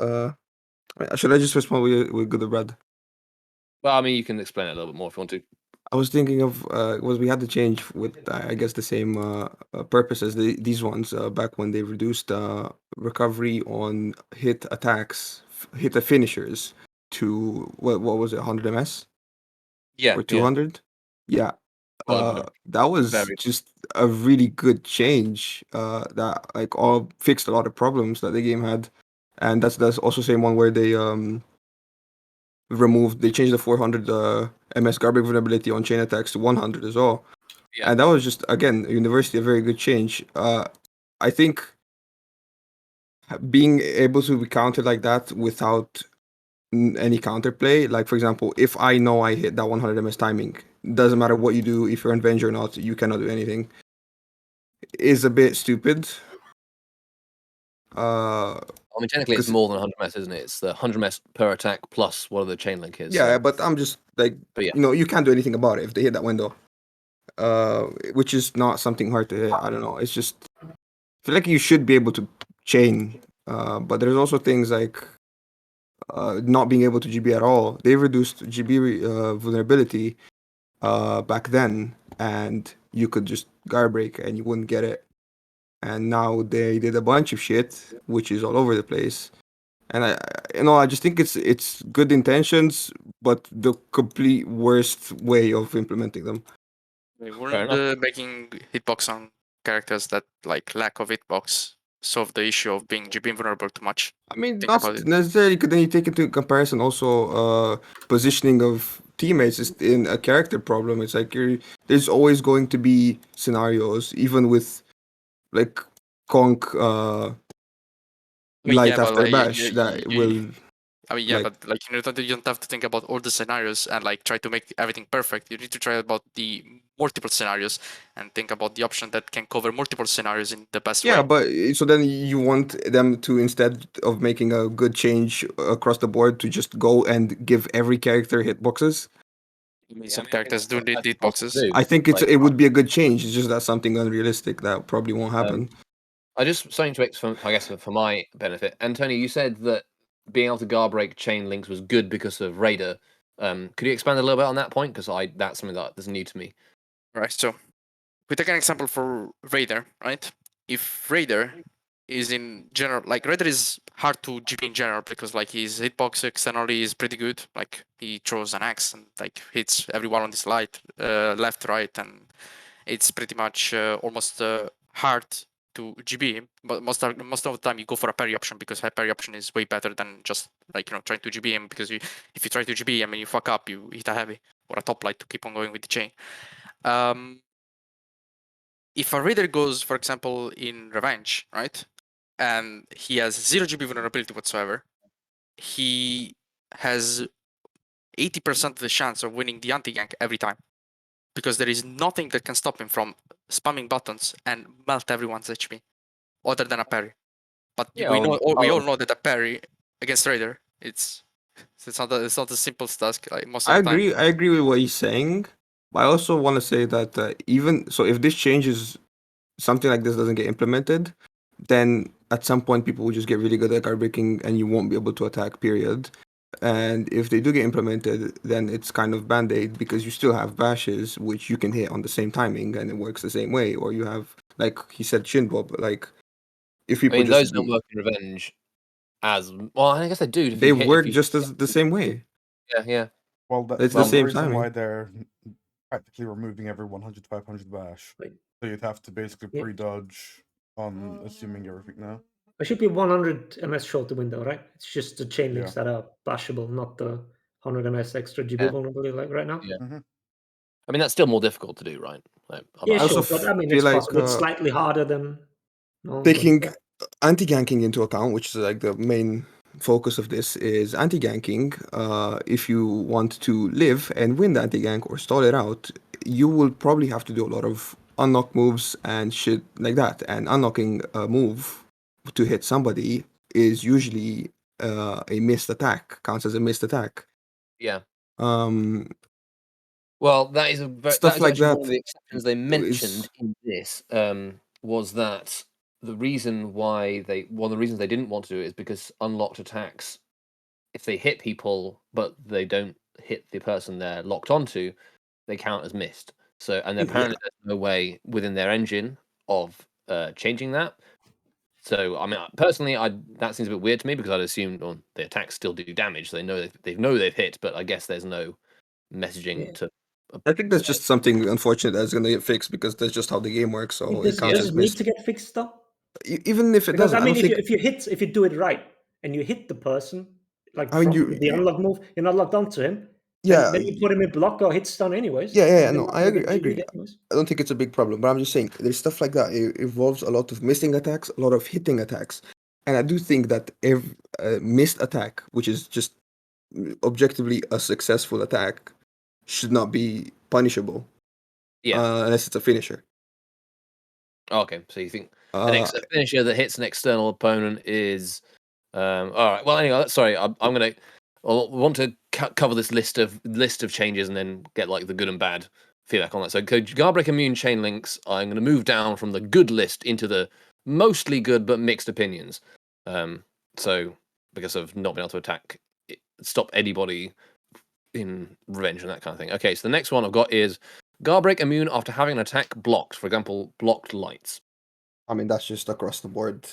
Should I just respond with good or bad? Well, I mean, you can explain it a little bit more if you want to. I was thinking of was we had to change with I guess the same purpose as these ones back when they reduced recovery on hit attacks, hit the finishers to what was it, 100 ms Yeah. or 200? Yeah. Well, That was very- just a really good change that like all fixed a lot of problems that the game had, and that's also the same one where they removed. They changed the 400 MS garbage vulnerability on chain attacks to 100 as well. Yeah. And that was just, again, University, a very good change. I think being able to be countered like that without any counterplay, like for example, if I know I hit that 100 MS timing, doesn't matter what you do, if you're in Venge or not, you cannot do anything, is a bit stupid. I mean, technically, it's 'cause- more than 100 ms, isn't it? It's the 100 ms per attack plus whatever the chain link is. Yeah, so- but I'm just like, But yeah. you know, you can't do anything about it if they hit that window. Which is not something hard to hit. I don't know. It's just, I feel like you should be able to chain. But there's also things like not being able to GB at all. They reduced GB vulnerability back then, and you could just guard break and you wouldn't get it. And now they did a bunch of shit, which is all over the place. And I just think it's good intentions, but the complete worst way of implementing them. They Fair weren't enough. making hitbox on characters that like lack of hitbox solve the issue of being GB invulnerable too much. I mean, Think not about it. necessarily. Could then you take into comparison also positioning of teammates is in a character problem. It's like there's always going to be scenarios, even with like Conk I mean, light yeah, but after like, bash that will. I mean, yeah, like- but like you don't have to think about all the scenarios and like try to make everything perfect. You need to try about the multiple scenarios and think about the option that can cover multiple scenarios in the best Yeah, way. but so then you want them to, instead of making a good change across the board, to just go and give every character hitboxes. I mean, Yeah, some I think characters do need that's possible hitboxes. to do. I think Like, it would be a good change. It's just that's something unrealistic that probably won't happen. I just something to mix for, I guess, for my benefit. Antonio, you said that being able to guard break chain links was good because of Raider. Could you expand a little bit on that point? Because that's something that's new to me. Right. So we take an example for Raider, right? If Raider is in general, like Raider is hard to GP in general because like his hitbox externally is pretty good. Like he throws an axe and like hits everyone on this light, left, right, and it's pretty much almost hard to GB. But most of the time you go for a parry option because a parry option is way better than just like trying to GB him, because if you try to GB him and you fuck up, you hit a heavy or a top light to keep on going with the chain. If a Raider goes, for example, in Revenge, right, and he has 0 GB vulnerability whatsoever, he has 80% of the chance of winning the anti-gank every time, because there is nothing that can stop him from spamming buttons and melt everyone's HP, other than a parry. But Yeah, we all know that a parry against Raider, it's not a simple task most of the time. I agree with what he's saying, but I also want to say that even so, if this changes, something like this doesn't get implemented, then at some point people will just get really good at guard breaking and you won't be able to attack, period. And if they do get implemented, then it's kind of band-aid, because you still have bashes which you can hit on the same timing and it works the same way. Or you have, like he said, shin bob. Like if I people mean, just those don't work in Revenge as well. I guess they do. If they you hit, work just as the same way. yeah. Well, It's that's the the same reason why timing. they're practically removing every 100 to 500 bash. Like, So you'd have to basically Yeah. pre-dodge on assuming everything now. It should be 100 MS shorter window, right? It's just the chain links Yeah. that are bashable, not the 100 MS extra GB Yeah. vulnerability like right now. Yeah. Mm-hmm. I mean, that's still more difficult to do, right? Like, Yeah, I also sure, but I mean, feel it's like possible. It's slightly harder than normal. taking But, anti-ganking into account, which is like the main focus of this, is anti-ganking. If you want to live and win the anti-gank or stall it out, you will probably have to do a lot of unlock moves and shit like that. And unlocking a move to hit somebody is usually a missed attack, counts as a missed attack. yeah. Um, Well, that is Stuff like actually one of that the exceptions they mentioned is in this. Was that the reason why one of the reasons they didn't want to do it is because unlocked attacks, if they hit people but they don't hit the person they're locked onto, they count as missed. So, and Yeah. apparently there's no way within their engine of changing that. So, I mean, personally, that seems a bit weird to me, because I'd assume, well, the attacks still do damage. So they know they've hit, but I guess there's no messaging Yeah. to. I think that's just something unfortunate that's going to get fixed, because that's just how the game works. So it does counts it as need missed. to get fixed though? Even if it Because doesn't, I I mean, don't think if you do it right and you hit the person, like I mean, from the unlock move, you're not locked onto him. yeah, Then you put him in block or hit stun anyways. yeah. and then No, you're I gonna agree. get I agree. GG'd anyways. I don't think it's a big problem, but I'm just saying there's stuff like that. It involves a lot of missing attacks, a lot of hitting attacks, and I do think that every missed attack, which is just objectively a successful attack, should not be punishable. Yeah. Unless it's a finisher. Okay, so you think Uh, a finisher that hits an external opponent is all right. Well, anyway, sorry, I want to cover this list of changes and then get like the good and bad feedback on that. So, Guardbreak Immune chain links. I'm going to move down from the good list into the mostly good but mixed opinions. So because of not being able to stop anybody in revenge and that kind of thing. Okay, so the next one I've got is Guardbreak Immune after having an attack blocked. For example, blocked lights. I mean, that's just across the board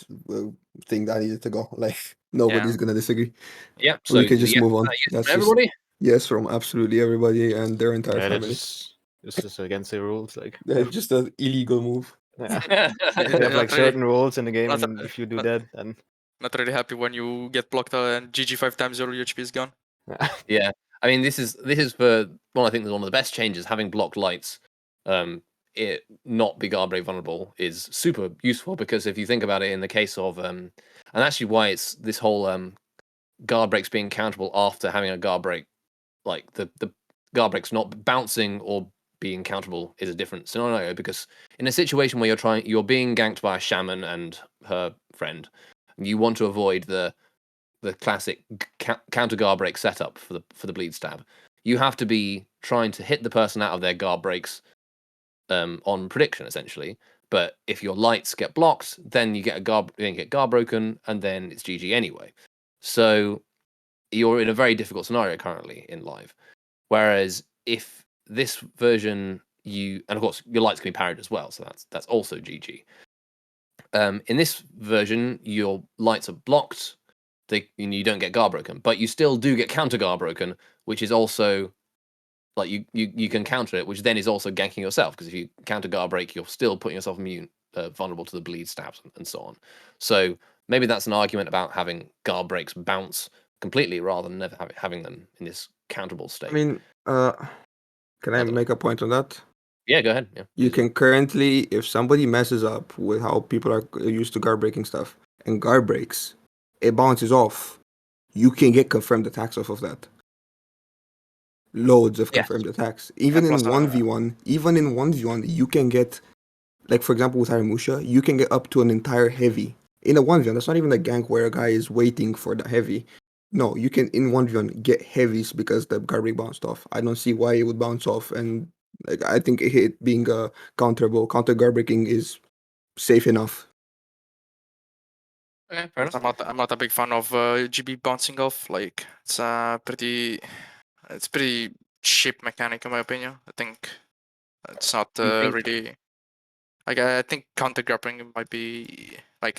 thing that needed to go. Like nobody's gonna disagree. Yeah, so We can just move on. Yes That's from everybody. yes from absolutely everybody and their entire Yeah, family. it's just against the rules. Like, It's just an illegal move. yeah. Yeah, They have not like really- certain rules in the game, not- and if you do not- that, then Not really happy when you get blocked and GG 5 times your HP is gone. Yeah, I mean, this is for one. I think is one of the best changes. Having blocked lights, it not be guard break vulnerable is super useful because if you think about it, in the case of and actually why it's this whole guard breaks being countable after having a guard break, like the guard breaks not bouncing or being countable is a different scenario because in a situation where you're being ganked by a shaman and her friend, you want to avoid the classic counter guard break setup for the bleed stab. You have to be trying to hit the person out of their guard breaks on prediction essentially. But if your lights get blocked, then you get guard broken, and then it's GG anyway. So you're in a very difficult scenario currently in live. Whereas if this version and of course your lights can be parried as well, so that's also GG. In this version, your lights are blocked. You don't get guard broken, but you still do get counter guard broken, which is also like you can counter it, which then is also ganking yourself because if you counter guard break, you're still putting yourself vulnerable to the bleed stabs and so on. So maybe that's an argument about having guard breaks bounce completely rather than never having them in this countable state. I mean, can I make a point on that? Yeah, go ahead. Yeah, you can currently, if somebody messes up with how people are used to guard breaking stuff and guard breaks, it bounces off. You can get confirmed attacks off of that. Loads of confirmed attacks. Even in 1v1, you can get, like for example with Haramusha, you can get up to an entire heavy. In a 1v1, that's not even a gank where a guy is waiting for the heavy. No, you can in 1v1 get heavies because the guard break bounced off. I don't see why it would bounce off, and like I think it being a counterable, counter guard breaking is safe enough. Okay, fair enough. I'm not a big fan of GB bouncing off. Like it's pretty cheap mechanic in my opinion. I think it's not really. Like I think counter grappling might be like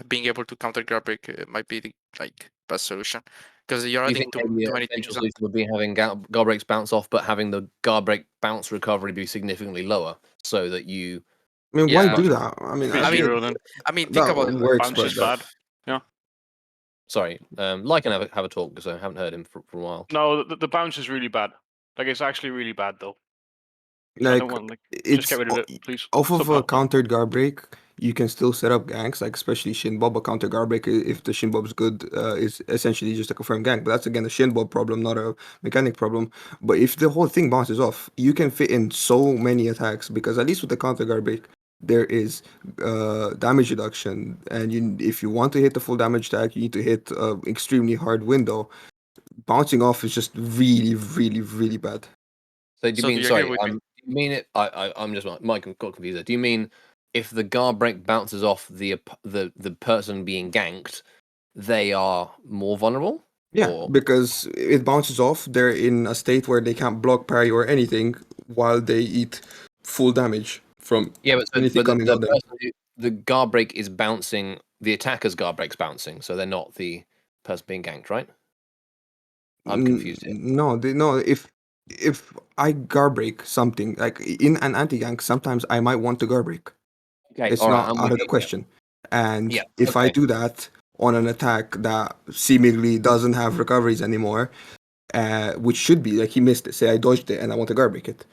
being able to counter grab break might be the like best solution because you're adding too many things. Solution would be having guard breaks bounce off, but having the guard break bounce recovery be significantly lower, so that you. I mean, why do that? I mean, think about it. Works, bounce is bad. Yeah. Sorry, Like can have a talk because I haven't heard him for a while. No, the bounce is really bad. Like it's actually really bad though. Like, I don't want just get rid of it, please. Off of Stop a countered guard break, you can still set up ganks, like especially Shinbob. A counter guard break, if the Shinbob's good, is essentially just a confirmed gank. But that's again a Shinbob problem, not a mechanic problem. But if the whole thing bounces off, you can fit in so many attacks because at least with the counter guard break, there is damage reduction, and if you want to hit the full damage tag, you need to hit an extremely hard window. Bouncing off is just really, really, really bad. So do you mean sorry? Do you mean it? I'm just Mike got confused there. Do you mean if the guard break bounces off the person being ganked, they are more vulnerable? Yeah, because it bounces off. They're in a state where they can't block, parry, or anything while they eat full damage from anything coming at them. The guard break is bouncing. The attacker's guard break's bouncing, so they're not the person being ganked, right? I'm confused here. No, if I guard break something like in an anti gank, sometimes I might want to guard break. Okay, it's not out of the question. And if I do that, on an attack that seemingly doesn't have recoveries anymore, which should be like he missed it. Say I dodged it and I want to guard break it,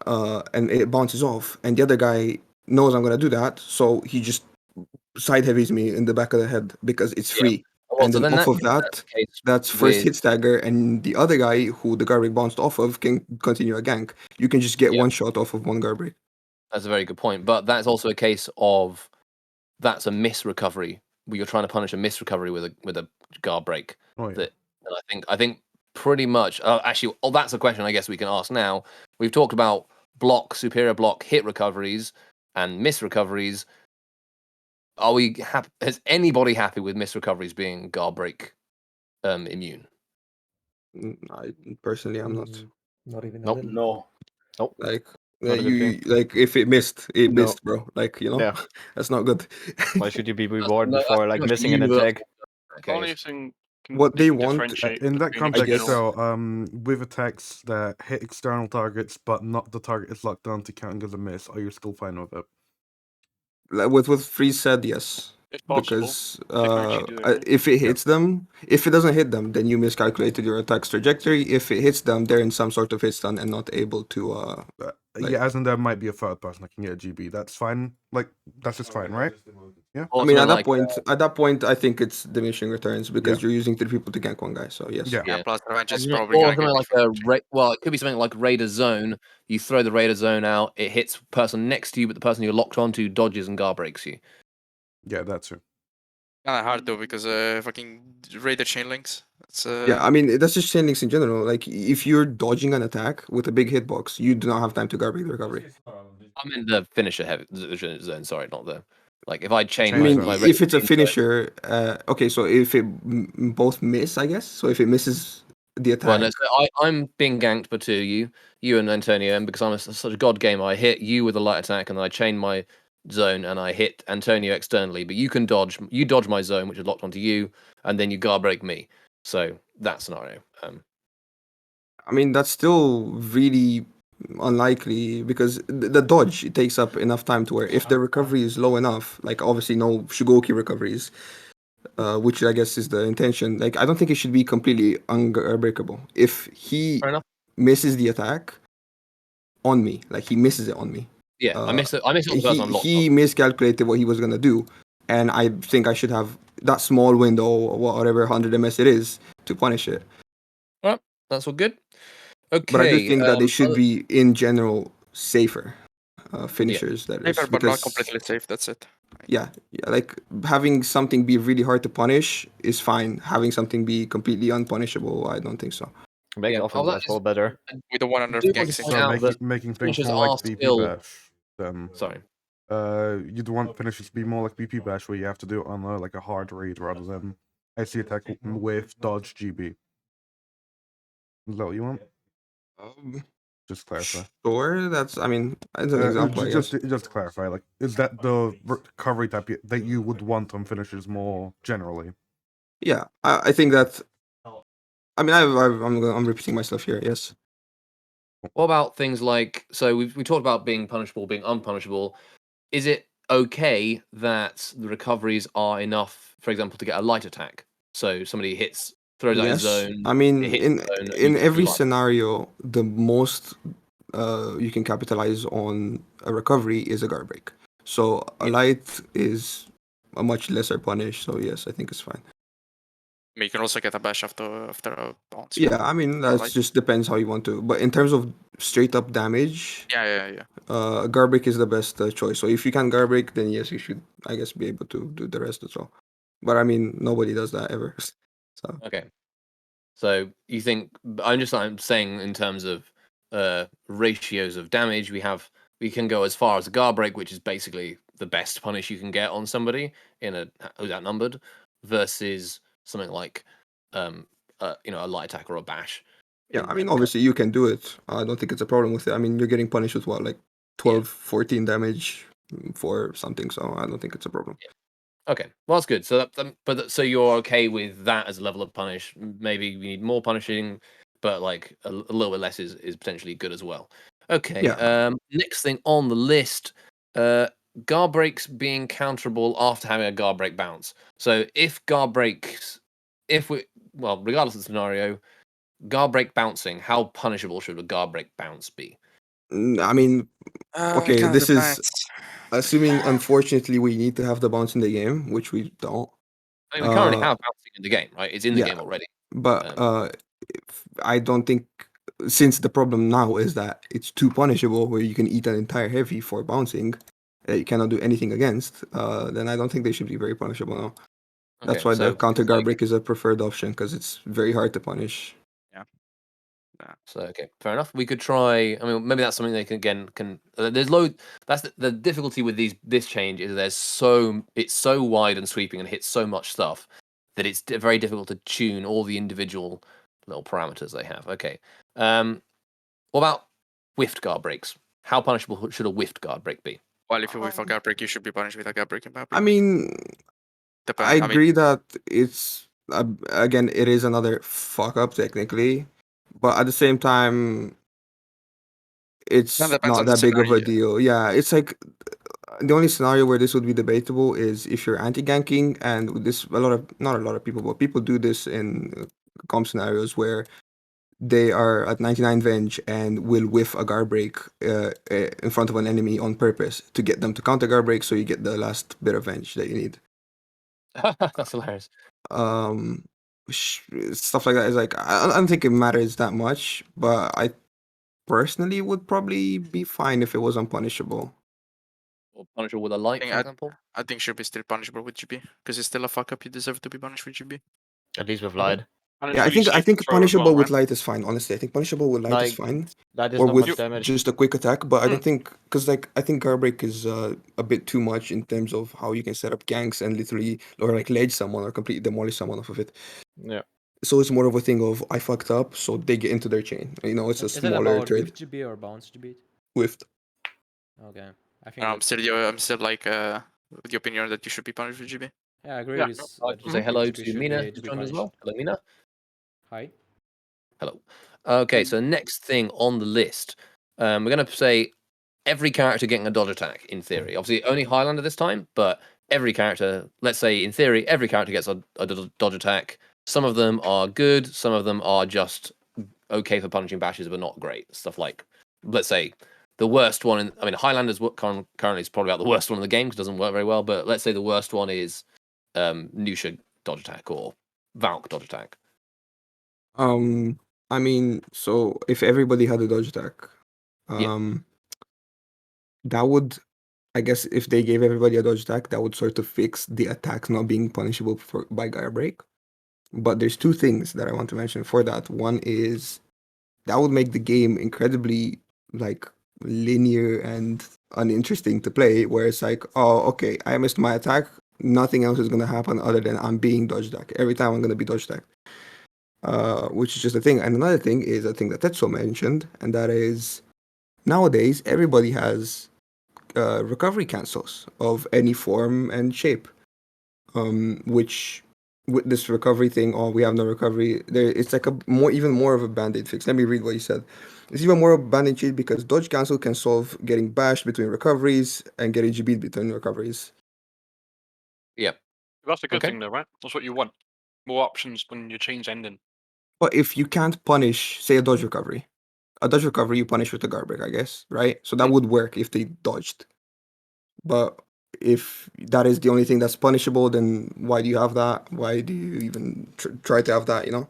and it bounces off, and the other guy knows I'm gonna do that, so he just side heavies me in the back of the head because it's Yeah. free. Well, And so then then off of that's that, the case that's first with hit stagger, and the other guy who the guard break bounced off of can continue a gank. You can just get Yeah. one shot off of one guard break. That's a very good point. But that's also a case of that's a miss recovery where you're trying to punish a miss recovery with a guard break. Oh yeah. That and I think pretty much actually that's a question I guess we can ask now. We've talked about superior block hit recoveries and miss recoveries. Are we happy? Is anybody happy with miss recoveries being guard break immune? I personally am not. Not even a Nope. little. No. Nope. Like Not a good you thing. like if it missed, it No. missed, bro. Like Yeah. that's not good. Why should you be rewarded that's for pretty like much missing an you, attack? Okay. Only thing What they they can want- differentiate In that between each context, skill. though, with attacks that hit external targets but not the target is locked on to counting as a miss, are you still fine with it? Like with what Freeze said, yes. If possible, Because they can actually do it. if it hits them, if it doesn't hit them, then you miscalculated your attack's trajectory. If it hits them, they're in some sort of hit stun and not able to. Like- Yeah, as in there might be a third person that can get a GB. That's fine. Like that's just fine, right? Yeah. I mean, at that point, I think it's diminishing returns because Yeah. you're using 3 people to gank one guy. So yes. Yeah. Yeah, plus revenge is Or probably gonna something give like well, it could be something like Raider Zone. You throw the Raider Zone out, it hits the person next to you, but the person you're locked onto dodges and guard breaks you. Yeah, that's it. kind of hard though because fucking Raider chain links. It's Yeah, I mean that's just chain links in general. Like if you're dodging an attack with a big hitbox, you do not have time to guard break the recovery. I'm in the finisher heavy zone. Sorry, not the like. If I chain, I Chain mean, zone. my if it's a chain zone- finisher, okay. So if it both miss, I guess. So if it misses the attack, well, no, so I'm being ganked by two you and Antonio, and because I'm such a god gamer, I hit you with a light attack, and then I chain my zone, and I hit Antonio externally. But you dodge my zone, which is locked onto you, and then you guard break me. So that scenario. I mean that's still really unlikely because the dodge it takes up enough time to where if the recovery is low enough, like obviously no Shugoki recoveries, which I guess is the intention. Like I don't think it should be completely unbreakable. If he Fair enough. misses the attack on me, like he misses it on me. Yeah, I miss it. I miss it on the person I'm locked He on. miscalculated what he was gonna do, and I think I should have that small window, or whatever 100 ms it is, to punish it. That's all good. Okay. But I do think that they should be in general safer finishers. That is safer but not because completely safe. That's it. yeah, like having something be really hard to punish is fine. Having something be completely unpunishable, I don't think so. Makes Yeah, offense that as well is- better. We don't want I to nerf do want to ganks. point So out that making things finishers more are like BP still- bash. Then Sorry. you'd want finishes to be more like BP bash, where you have to do it on like a hard read rather than AC attack with dodge GB. Is that what you want? Just clarify. Sure, that's. I mean, as an example, I guess. Just to clarify, like, is that the recovery type that you would want on finishers more generally? Yeah, I think that. I mean, I'm repeating myself here. Yes. What about things like we talked about being punishable, being unpunishable. Is it okay that the recoveries are enough, for example, to get a light attack? So somebody throws out his Yes. zone. I mean, it hits in the zone, and you in get every light. scenario, the most you can capitalize on a recovery is a guard break. So a light is a much lesser punish. So yes, I think it's fine. I mean, you can also get a bash after a bounce. Yeah, I mean that Like- just depends how you want to. But in terms of straight up damage, Yeah. guard break is the best choice. So if you can guard break, then yes, you should, I guess, be able to do the rest as well. But I mean, nobody does that ever. So Okay. So you think I'm saying in terms of ratios of damage, we can go as far as a guard break, which is basically the best punish you can get on somebody who's outnumbered, versus something like a light attack or a bash. yeah, I mean, obviously you can do it. I don't think it's a problem with it. I mean, you're getting punished with what, like 12, 14 damage for something. So I don't think it's a problem. Okay, well that's good. So so you're okay with that as a level of punish? Maybe we need more punishing, but like a little bit less is potentially good as well. Okay. Yeah. Next thing on the list, guard breaks being counterable after having a guard break bounce. So if guard breaks, regardless of the scenario, guard break bouncing, how punishable should a guard break bounce be? I mean, okay, Kind of this is depends. assuming, unfortunately, we need to have the bounce in the game, which we don't. I mean, we currently Uh, have bouncing in the game, right? It's in the yeah. game already. But I don't think, since the problem now is that it's too punishable, where you can eat an entire heavy for bouncing, that you cannot do anything against, then I don't think they should be very punishable now. That's Okay, why so the counter it's guard like, break is a preferred option, because it's very hard to punish. so okay, fair enough. We could try. I mean, maybe that's something they can. There's load. That's the difficulty with this change is it's so wide and sweeping and hits so much stuff that it's very difficult to tune all the individual little parameters they have. Okay, what about whiffed guard breaks? How punishable should a whiffed guard break be? Well, if you whiff a guard break, you should be punished with a guard break, in my I opinion. mean, I agree that it's again, it is another fuck up technically, but at the same time, it's That depends not on the that big of a scenario. deal. Yeah, it's like the only scenario where this would be debatable is if you're anti-ganking, and with this not a lot of people, but people do this in comp scenarios where they are at 99 venge and will whiff a guard break in front of an enemy on purpose to get them to counter guard break, so you get the last bit of venge that you need. That's hilarious. Um, Stuff like that is like, I don't think it matters that much, but I personally would probably be fine if it was unpunishable. Or punishable with a light, think for I- example. I think should be still punishable with GB, because it's still a fuck up. You deserve to be punished with GB. At least with Okay. light. And it's Yeah, really I safe to think throw as punishable well, with right? light is fine. Honestly, I think punishable with light is Like, fine, Light is or not with much damage. just a quick attack. But I don't think, because like I think guard break is a bit too much in terms of how you can set up ganks and literally or like ledge someone or completely demolish someone off of it. Yeah. So it's more of a thing of I fucked up, so they get into their chain. You know, it's a Is it smaller about trade whiff GB or bounce GB? with. Okay, I think I'm that's still like with the opinion that you should be punished with GB. yeah, I agree Yeah. with. I'd like to that say hello GB to should Mina, be- who's to be joined as punished. well. Hello, Mina. Hi. Hello. Okay, so next thing on the list, we're going to say every character getting a dodge attack, in theory. Obviously, only Highlander this time, but every character, let's say in theory, every character gets a dodge attack. Some of them are good, some of them are just okay for punching bashes, but not great. Stuff like, let's say, the worst one, Highlander's currently is probably about the worst one in the game because it doesn't work very well, but let's say the worst one is Nusha dodge attack or Valk dodge attack. I mean, so if everybody had a dodge attack, Yeah. that would, I guess, if they gave everybody a dodge attack, that would sort of fix the attacks not being punishable by guard break. But there's two things that I want to mention for that. One is that would make the game incredibly like linear and uninteresting to play, where it's like, oh, okay, I missed my attack. Nothing else is gonna happen other than I'm being dodge attacked. Every time I'm gonna be dodge attacked. Which is just a thing. And another thing is a thing that Tetsuo mentioned, and that is nowadays everybody has recovery cancels of any form and shape. Which with this recovery thing, oh, we have no recovery. There, it's like even more of a band-aid fix. Let me read what he said. It's even more of a band-aid cheat because dodge cancel can solve getting bashed between recoveries and getting GB'd between recoveries. Yep. That's a good Okay. thing, though, right? That's what you want. More options when your chain's ending. But if you can't punish, say, a dodge recovery you punish with a guard break, I guess, right? So that would work if they dodged. But if that is the only thing that's punishable, then why do you have that? Why do you even try to have that, you know?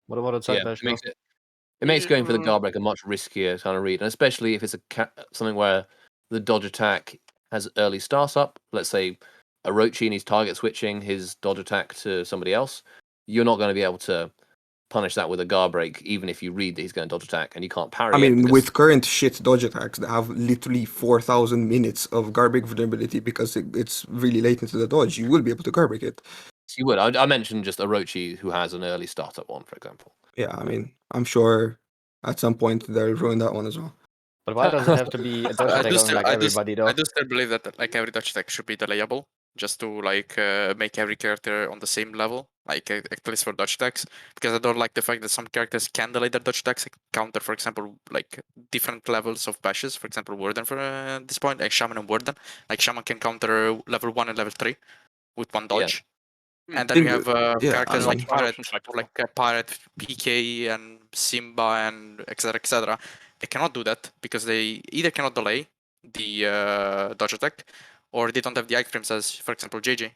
What about outside bash? It makes going for the guard break a much riskier kind of read, and especially if it's something where the dodge attack has early startup. Let's say Orochi and he's target switching his dodge attack to somebody else. You're not going to be able to punish that with a guard break, even if you read that he's going to dodge attack and you can't parry I mean, it. Because with current shit dodge attacks that have literally 4,000 minutes of guard break vulnerability because it's really late into the dodge, you will be able to guard break it. you would. I mentioned just Orochi who has an early startup one, for example. Yeah, I mean, I'm sure at some point they'll ruin that one as well. But why does it have to be a dodge attack on like everybody though? I do still believe that like every dodge attack should be delayable. just to like make every character on the same level, like at least for dodge attacks, because I don't like the fact that some characters can delay their dodge attacks, counter, for example, like different levels of bashes. For example, Warden for this point, like Shaman and Warden. Like Shaman can counter level 1 and level 3 with one dodge. And then we have characters like Pirate, PK, and Simba, and etc. They cannot do that because they either cannot delay the dodge attack, or they don't have the iframes as, for example, JJ.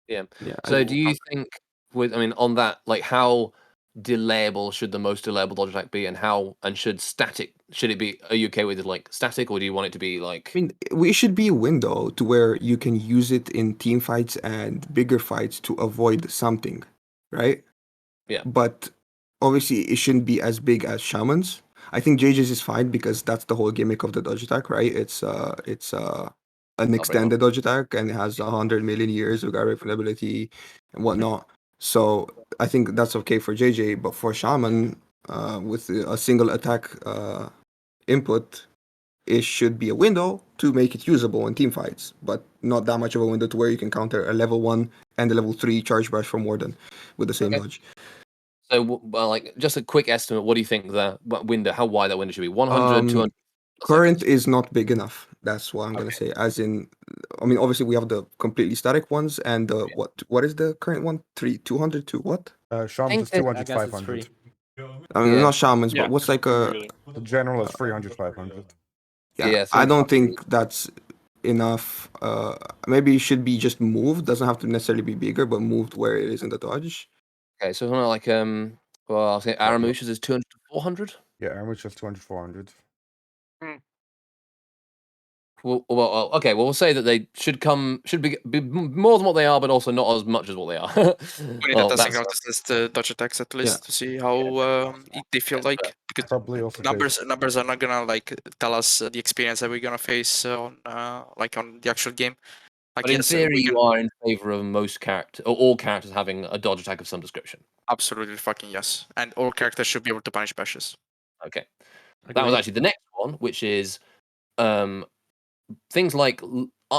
Yeah. So do you think on that, like how delayable should the most delayable dodge attack be, and should it be, are you okay with it like static, or do you want it to be like? I mean, we should be a window to where you can use it in team fights and bigger fights to avoid something, right? Yeah. But obviously, it shouldn't be as big as Shaman's. I think JJ's is fine because that's the whole gimmick of the dodge attack, right? It's an extended dodge attack, and it has 100 million years of guard replayability and whatnot. So I think that's okay for JJ, but for Shaman, with a single attack input, it should be a window to make it usable in team fights, but not that much of a window to where you can counter a level 1 and a level 3 charge bash from Warden with the same dodge. So, like, just a quick estimate. What do you think the window? How wide that window should be? 100, 200. Current is not big enough. That's what I'm gonna say. As in, I mean, obviously we have the completely static ones, and the what is the current one? 200 to what? Shaman is 200, 500. I mean, not shamans, but what's like a general is 300, 500. Yeah, I don't think that's enough. Maybe it should be just moved. Doesn't have to necessarily be bigger, but moved where it is in the dodge. Okay, so like well, I'll say Aramusha's is 200 to 400. Yeah, Aramusha's 200, 400. Well, okay. Well, we'll say that they should be more than what they are, but also not as much as what they are. We need a testing round to test the dodge attacks at least to see how they feel like, because probably also numbers are not gonna like tell us the experience that we're gonna face on on the actual game. Like, but in theory, you are in favor of most characters or all characters having a dodge attack of some description. Absolutely fucking yes, and all characters should be able to punish bashes. Okay, that was actually the next one, which is things like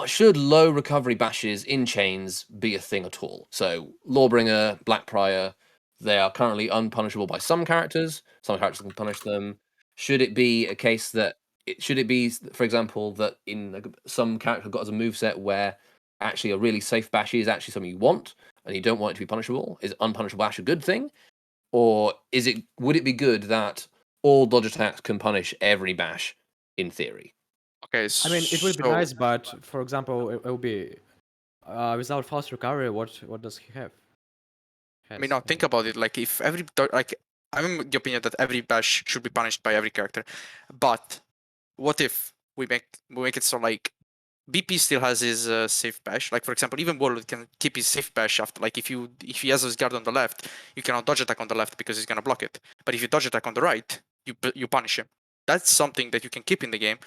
should low recovery bashes in chains be a thing at all? So Lawbringer, Blackprior, they are currently unpunishable by some characters. Some characters can punish them. Should it be a case that should it be, for example, that in some character got as a moveset where actually a really safe bash is actually something you want and you don't want it to be punishable? Is unpunishable bash a good thing? Or would it be good that all dodge attacks can punish every bash in theory? Okay, I mean, it would be nice, but for example, it would be without fast recovery. What does he have? I mean, now think about it. Like, if I'm in the opinion that every bash should be punished by every character, but what if we make it so like BP still has his safe bash? Like, for example, even Warlord can keep his safe bash after. Like, if he has his guard on the left, you cannot dodge attack on the left because he's gonna block it. But if you dodge attack on the right, you punish him. That's something that you can keep in the game.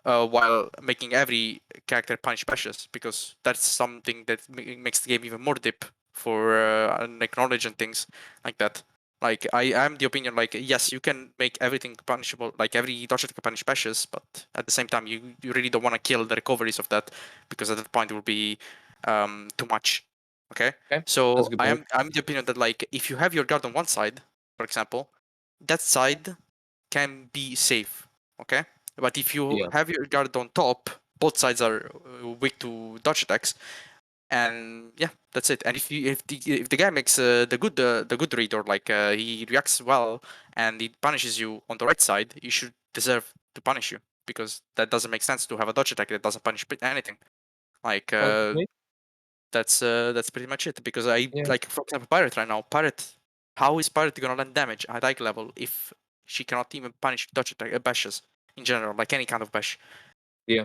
While making every character punish bashes, because that's something that makes the game even more deep for knowledge and things like that. Like, I'm the opinion, like, yes, you can make everything punishable, like every dodge attack punish bashes, but at the same time, you really don't want to kill the recoveries of that, because at that point it will be too much. Okay, so I'm the opinion that, like, if you have your guard on one side, for example, that side can be safe. Okay, but if you have your guard on top, both sides are weak to dodge attacks, and yeah, that's it. And if the guy makes the good read, or like he reacts well and he punishes you on the right side, you should deserve to punish you, because that doesn't make sense to have a dodge attack that doesn't punish anything. Like that's pretty much it. Because like, for example, Pirate right now. How is Pirate gonna land damage at high level if she cannot even punish dodge attack bashes in general, like any kind of bash? Yeah.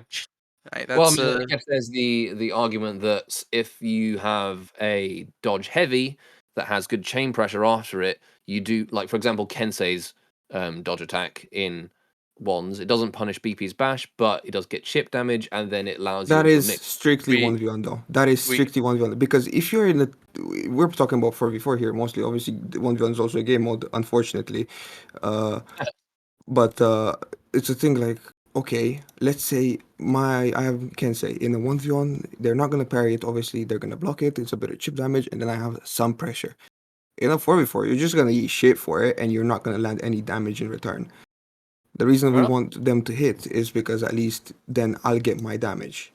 Well, I guess there's the argument that if you have a dodge heavy that has good chain pressure after it, you do, like, for example, Kensei's dodge attack in wands. It doesn't punish BP's bash, but it does get chip damage, and then it allows that you is strictly 1v1 though. That is strictly 1v1, because if you're in we're talking about 4v4 here mostly. Obviously, 1v1 is also a game mode, unfortunately. But it's a thing like, okay, let's say can say in a 1v1, they're not gonna parry it, obviously, they're gonna block it, it's a bit of chip damage, and then I have some pressure. In a 4v4, you're just gonna eat shit for it, and you're not gonna land any damage in return. The reason we Well- want them to hit is because at least then I'll get my damage.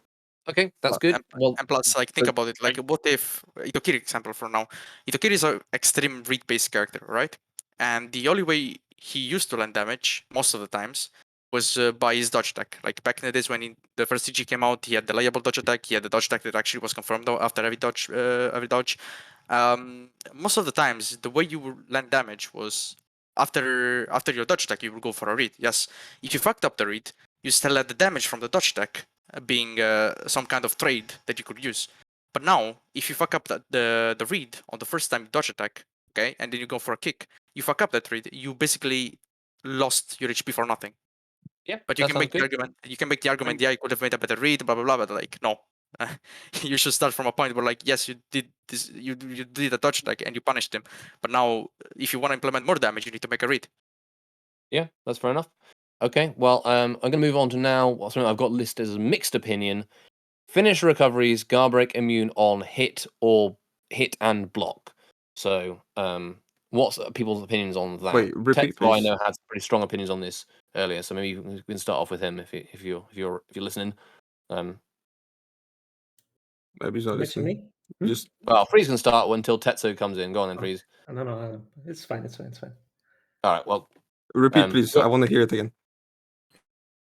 Okay, that's good. And plus, like, think about it. Like, what if Itokiri example for now? Itokiri is an extreme read-based character, right? And the only way he used to land damage most of the times was by his dodge attack. Like back in the days when the first CG came out, he had the layable dodge attack. He had the dodge attack that actually was confirmed after every dodge. Most of the times, the way you would land damage was after your dodge attack, you would go for a read. Yes, if you fucked up the read, you still had the damage from the dodge attack being some kind of trade that you could use. But now, if you fuck up the read on the first time you dodge attack, okay, and then you go for a kick, you fuck up that read, you basically lost your HP for nothing. Yeah, but you can make the argument. You can make the argument. Yeah, you could have made a better read, blah blah blah. But like, no, you should start from a point where, like, yes, you did this, you did a dodge attack and you punished him. But now, if you want to implement more damage, you need to make a read. Yeah, that's fair enough. Okay, well, I'm going to move on to now something I've got listed as a mixed opinion. Finish recoveries, Garbreak immune on hit or hit and block. So, what's people's opinions on that? Wait, repeat, Tetsuo, I please. know, had pretty strong opinions on this earlier, so maybe we can start off with him if you're listening. Maybe he's not Mention listening. me? Just Well, Freeze can start until Tetsuo comes in. Go on then, Freeze. No, it's fine. All right, well, repeat, please. I want to hear it again.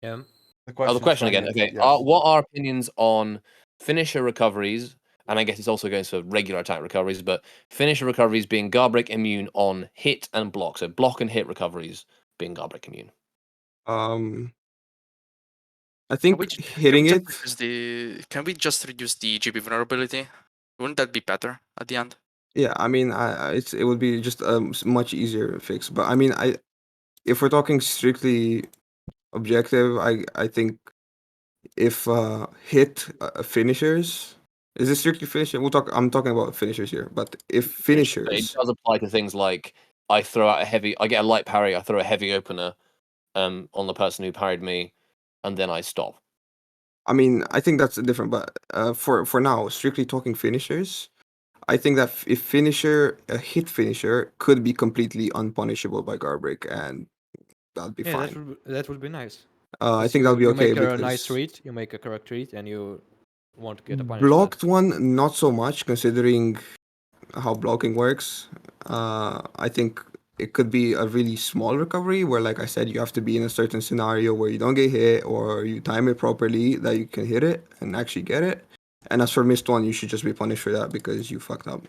Yeah. The the question again. is, Okay, yes. what are opinions on finisher recoveries? And I guess it's also going for regular attack recoveries, but finisher recoveries being Garbreak immune on hit and block. So block and hit recoveries being Garbreak immune. I think hitting it. Can we just reduce the GB vulnerability? Wouldn't that be better at the end? Yeah, I mean, it would be just a much easier fix. But I mean, if we're talking strictly objective, I think if hit finishers, is it strictly finisher? I'm talking about finishers here. But if It finishers, does apply to things like I get a light parry, I throw a heavy opener on the person who parried me, and then I stop. I mean, I think that's different. But for now, strictly talking finishers, I think that if a hit finisher could be completely unpunishable by Garbreak, and that'd be Yeah, fine. that would be nice. I think that'll be okay. You make a because nice read, you make a correct read, and you won't get a punish. blocked one, not so much, considering how blocking works. I think it could be a really small recovery where, like I said, you have to be in a certain scenario where you don't get hit or you time it properly that you can hit it and actually get it. And as for missed one, you should just be punished for that because you fucked up.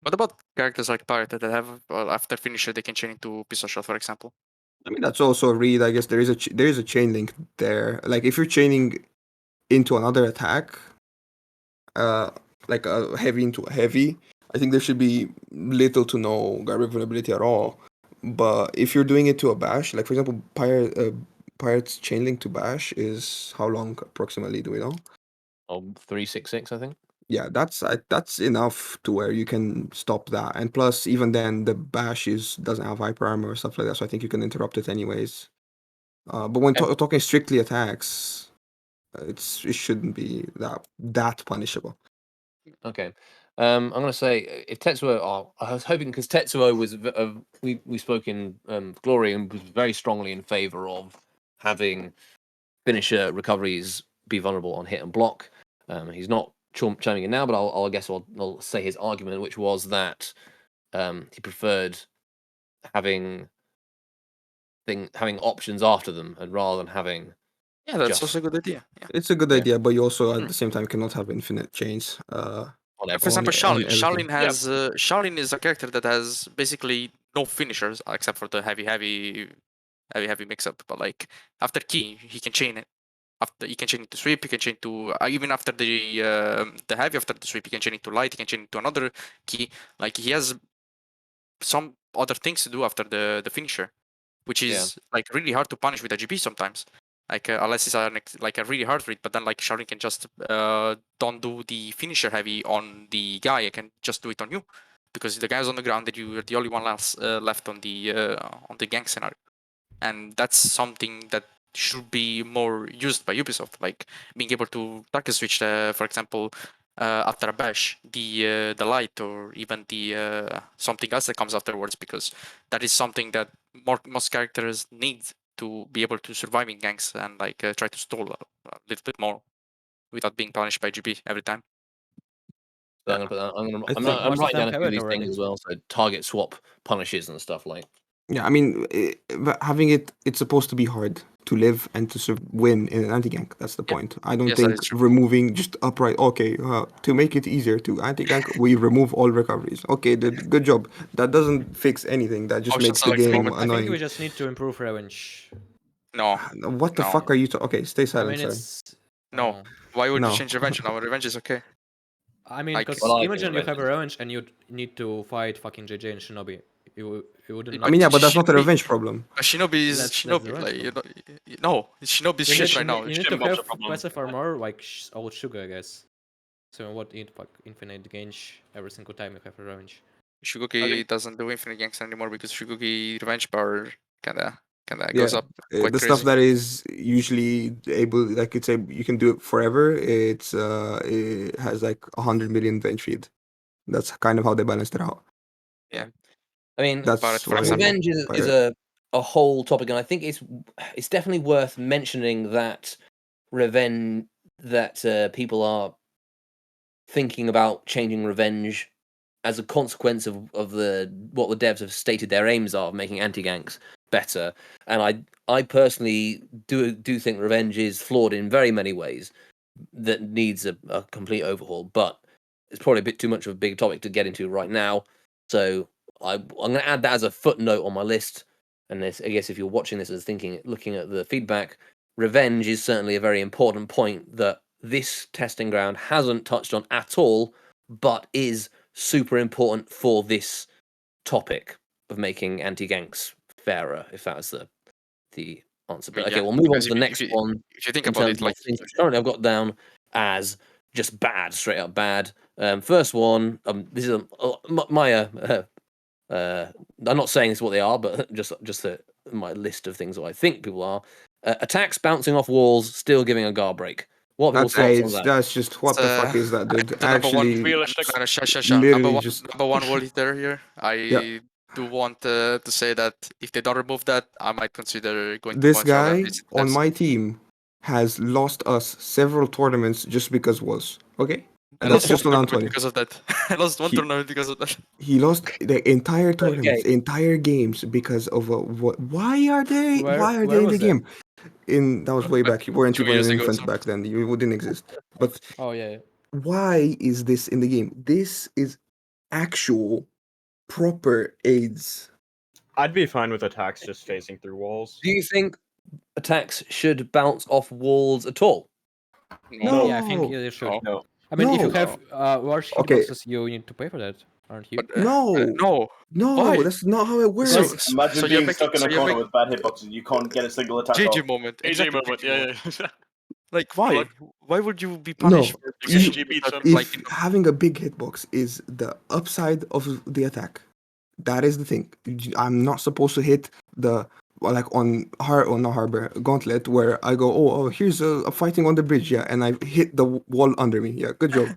What about characters like Pirate that have after finisher they can chain into pistol shot, for example? I mean, that's also a read. I guess there is a chain link there. Like if you're chaining into another attack, like a heavy into a heavy, I think there should be little to no Garbage vulnerability at all. But if you're doing it to a bash, like for example, Pirate's chain link to bash is how long approximately? Do we know? 366, I think. Yeah, that's enough to where you can stop that. And plus, even then, the bash doesn't have hyper armor or stuff like that, so I think you can interrupt it anyways. But when talking strictly attacks, it shouldn't be that punishable. Okay. I'm going to say if Tetsuo, I was hoping because Tetsuo was we spoke in Glory and was very strongly in favor of having finisher recoveries be vulnerable on hit and block. He's not chiming in now, but I guess I'll say his argument, which was that he preferred having options after them, and rather than having that's also a good idea. Yeah. It's a good idea, but you also at the same time cannot have infinite chains. For example, Shaolin. everything. Shaolin is a character that has basically no finishers except for the heavy mix-up. But like after key, he can chain it. After he can chain it to sweep, he can chain to even after the heavy after the sweep, he can chain it to light, he can chain it to another key. Like he has some other things to do after the finisher, which is like really hard to punish with a GP sometimes. Like unless it's a really hard read, but then like Shaolin can just don't do the finisher heavy on the guy. I can just do it on you because the guy's on the ground and you're the only one left on the gang scenario, and that's something that should be more used by Ubisoft, like being able to target switch, for example, after a bash, the light, or even the something else that comes afterwards, because that is something that most characters need to be able to survive in ganks and like try to stall a little bit more without being punished by GB every time. So I'm gonna put that. I I'm think I'm most of writing them down a have few of it these already. things as well. So target swap punishes and stuff like. Yeah, I mean, but having it's supposed to be hard to live and to win in an anti-gank. That's the Yeah. point. I don't Yes, that think is true. removing just upright. Okay, to make it easier to anti-gank, we remove all recoveries. Okay, good job. That doesn't fix anything. That just Motion makes the select game moment. I think we annoying. just need to improve revenge. No, What the no, fuck are you talking? Okay, stay I silent. mean, Sorry. it's no. Why would you No. change revenge now? Revenge is okay. I mean, Like- because Well, I think imagine you revenge have a is- revenge and you need to fight fucking JJ and Shinobi. You wouldn't. I I like mean, yeah, it. but that's not a Shinobi- revenge problem. Shinobi is That's the Shinobi. revenge Like, you problem. know, no, Shinobi's You shit need, right now. you need Shit to mobs have are problem. passive armor like old Sugar, I guess. So what infinite gange every single time you have a revenge. Shugoki doesn't do infinite ganks anymore because Shugoki revenge power kinda Yeah, goes up quite the stuff crazy. that is usually able, like it's you can do it forever. It has like 100 million bench feed. That's kind of how they balanced it out. I mean, Barret, That's for why. example. revenge is a whole topic, and I think it's definitely worth mentioning that revenge that people are thinking about changing revenge as a consequence of the what the devs have stated their aims are of making anti-ganks better. And I personally do think revenge is flawed in very many ways that needs a complete overhaul, but it's probably a bit too much of a big topic to get into right now. So I'm going to add that as a footnote on my list. And this, I guess if you're watching this as looking at the feedback, revenge is certainly a very important point that this testing ground hasn't touched on at all, but is super important for this topic of making anti-ganks fairer, if that was the answer. But okay, Yeah, we'll move on because to the next one if you think in about terms it, like of things which currently I've got down as just bad, straight up bad. First one, this is I'm not saying this is what they are, but just my list of things that I think people are. Attacks bouncing off walls, still giving a guard break. What are people's thoughts on that? That's just what the fuck is that, dude? the number one Actually, realistic. literally just number one wall hitter here. I do want to say that if they don't remove that, I might consider going to this Montreal and guy visit on Tess. my team has lost us several tournaments just because was okay. I That's lost just one on tournament 20. because of that. I lost one He- tournament because of that. He lost the entire tournaments, Okay. entire games because of what? Why are they? Where in the was that? game? That was way back. You weren't 2 even years an ago, infant so- back then. You didn't exist. But Oh yeah. why is this in the game? This is actual proper AIDS. I'd be fine with attacks just phasing through walls. Do you think attacks should bounce off walls at all? No. Yeah, I think you should. No. No. I mean, if you No. have large Okay. hitboxes, you need to pay for that, aren't you? But, No. no. No, Why? that's not how it works. So- Imagine so you're being making- stuck in so a you're corner making- with bad hitboxes. You can't get a single attack JJ off. moment. AJ Exactly, moment. JJ Yeah. Like why? Like- Why would you be No. punished for Because You- she beats him. If having a big hitbox is the upside of the attack, that is the thing. I'm not supposed to hit the like on not harbor gauntlet where I go, oh, here's a fighting on the bridge, yeah, and I hit the wall under me. Yeah, good job.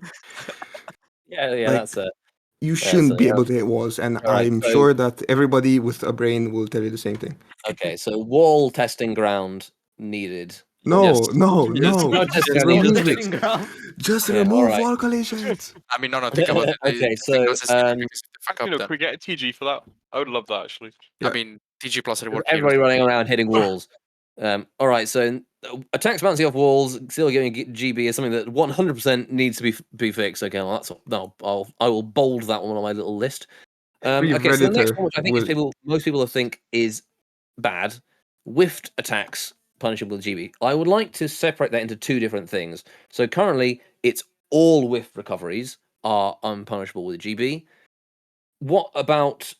Yeah, Like, that's it. You shouldn't so, be able to hit walls, and all right, I'm so- sure that everybody with a brain will tell you the same thing. Okay, so wall testing ground needed. No, Just- no, no. no testing Just ground remove needed. it. Just Yeah, remove alright. wall collisions. I mean, no, think about it. Okay, The so, thing is, um, because if they fuck You up know, then- could we get a TG for that? I would love that actually. Yeah. I mean, TG plus reward. Everybody running around hitting walls. All right, so attacks bouncing off walls, still giving GB is something that 100% needs to be fixed. Okay, well, I will bold that one on my little list. Every Okay, so the next Redditor one, which I think will- most people think is bad, whiffed attacks punishable with GB. I would like to separate that into two different things. So currently, it's all whiff recoveries are unpunishable with GB. What about,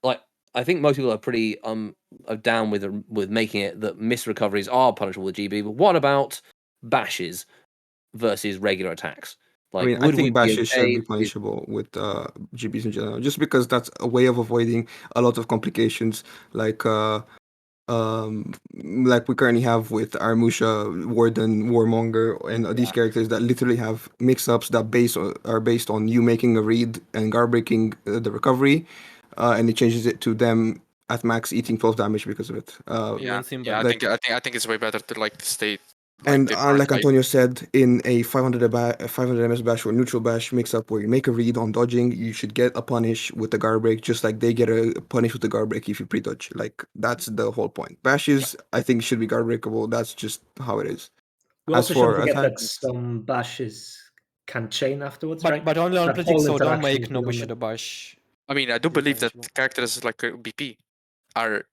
like, I think most people are pretty are down with making it that miss recoveries are punishable with GB, but what about bashes versus regular attacks? Like, I mean, I would we think bashes should okay be with- punishable with GBs in general, just because that's a way of avoiding a lot of complications, like like we currently have with Armusha, Warden, Warmonger, and these characters that literally have mix-ups that are based on you making a read and guard breaking the recovery, and it changes it to them at max eating 12 damage because of it. Yeah, Simba. I think it's way better to like stay. And the current like height. Antonio said, in a 500 MS bash or neutral bash mix-up where you make a read on dodging, you should get a punish with the guard break, just like they get a punish with the guard break if you pre-dodge. Like, that's the whole point. Bashes, I think, should be guard breakable. That's just how it is. We As also shouldn't for forget that attacks, some bashes can chain afterwards, But right? but only on That Pledging, whole so don't interaction make with the Nobushi helmet. the bash. I mean, I do believe that punishable. characters like BP are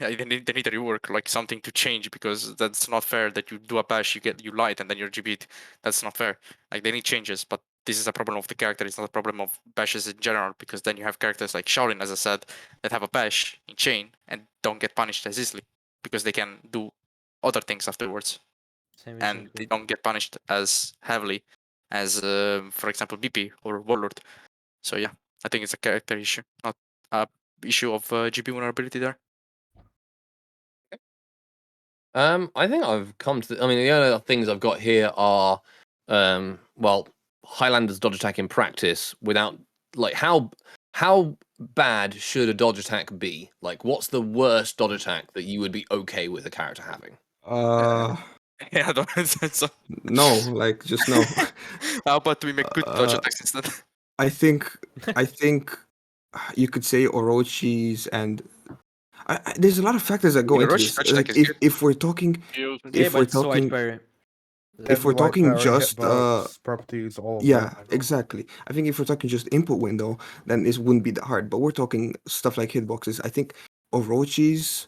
they need a rework, like something to change, because that's not fair that you do a bash, you light, and then you're GB'd. That's not fair. Like, they need changes, but this is a problem of the character. It's not a problem of bashes in general, because then you have characters like Shaolin, as I said, that have a bash in chain and don't get punished as easily because they can do other things afterwards, Same with and Zinc they too. don't get punished as heavily as, for example, BP or Warlord. So yeah, I think it's a character issue, not a issue of GP vulnerability there. I think I've come to. I mean, the other things I've got here are, well, Highlander's dodge attack in practice without like how bad should a dodge attack be? Like, what's the worst dodge attack that you would be okay with a character having? Yeah, that's no, like, just no. How about we make good dodge attacks instead? I think you could say Orochi's and there's a lot of factors that go Yeah, into Orochi's this. dodge Like, attack is good. if we're talking, Yeah, if but we're it's so white talking, berry. if we're talking just properties, all of yeah, that. exactly. I think if we're talking just input window, then this wouldn't be that hard. But we're talking stuff like hitboxes. I think Orochi's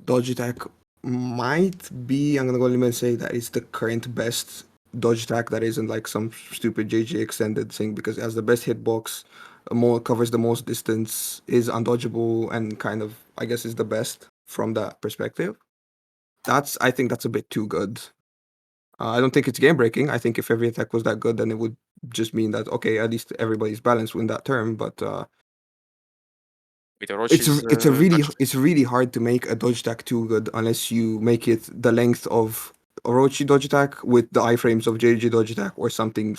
dodge attack might be. I'm gonna go limit and say that it's the current best dodge attack that isn't like some stupid JJ extended thing, because it has the best hitbox, more covers the most distance, is undodgeable, and kind of, I guess, is the best from that perspective. I think that's a bit too good. I don't think it's game breaking. I think if every attack was that good, then it would just mean that, okay, at least everybody's balanced in that term. But With Orochi's it's really hard to make a dodge attack too good unless you make it the length of Orochi dodge attack with the iframes of JJ dodge attack or something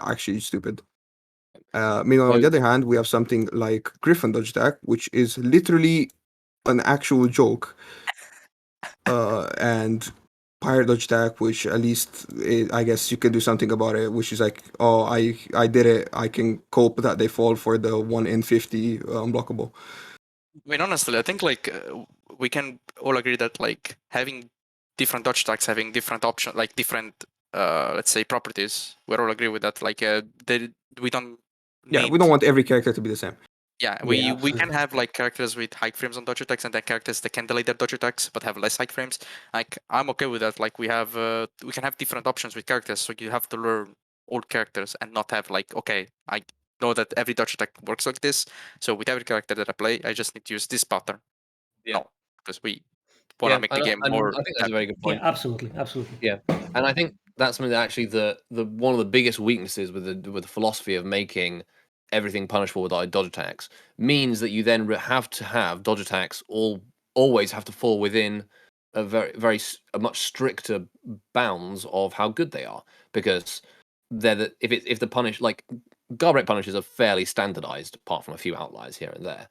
actually stupid. Meanwhile, on the other hand, we have something like Griffin dodge attack, which is literally an actual joke. And Pirate dodge attack, which at least I guess you can do something about it, which is like, oh, I did it. I can cope that they fall for the 1 in 50 unblockable. I mean, honestly, I think like we can all agree that like having different dodge attacks, having different options, like different, let's say, properties, we're all agree with that. Like, we don't. Yeah, we don't want every character to be the same. Yeah, we can have like characters with high frames on dodge attacks, and then characters that can delay their dodge attacks but have less high frames. Like, I'm okay with that. Like, we can have different options with characters, so you have to learn all characters and not have like, okay, I know that every dodge attack works like this, so with every character that I play, I just need to use this pattern. Yeah. No, because we want to make the game more. I think that's a very good point. Yeah, absolutely. Yeah, and I think that's something that actually the one of the biggest weaknesses with the philosophy of making everything punishable with dodge attacks means that you then have to have dodge attacks always have to fall within a much stricter bounds of how good they are, because if the punish like guard break punishes are fairly standardized apart from a few outliers here and there,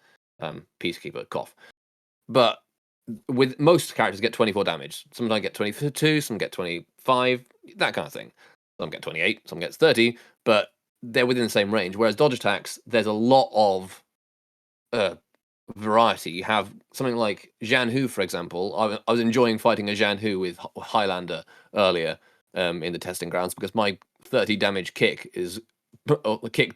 Peacekeeper cough, but with most characters get 24 damage. Some get 22, some get 25, that kind of thing. Some get 28, some gets 30, but they're within the same range. Whereas dodge attacks, there's a lot of variety. You have something like Zhan Hu, for example. I was enjoying fighting a Zhan Hu with Highlander earlier in the testing grounds, because my 30 damage kick is kick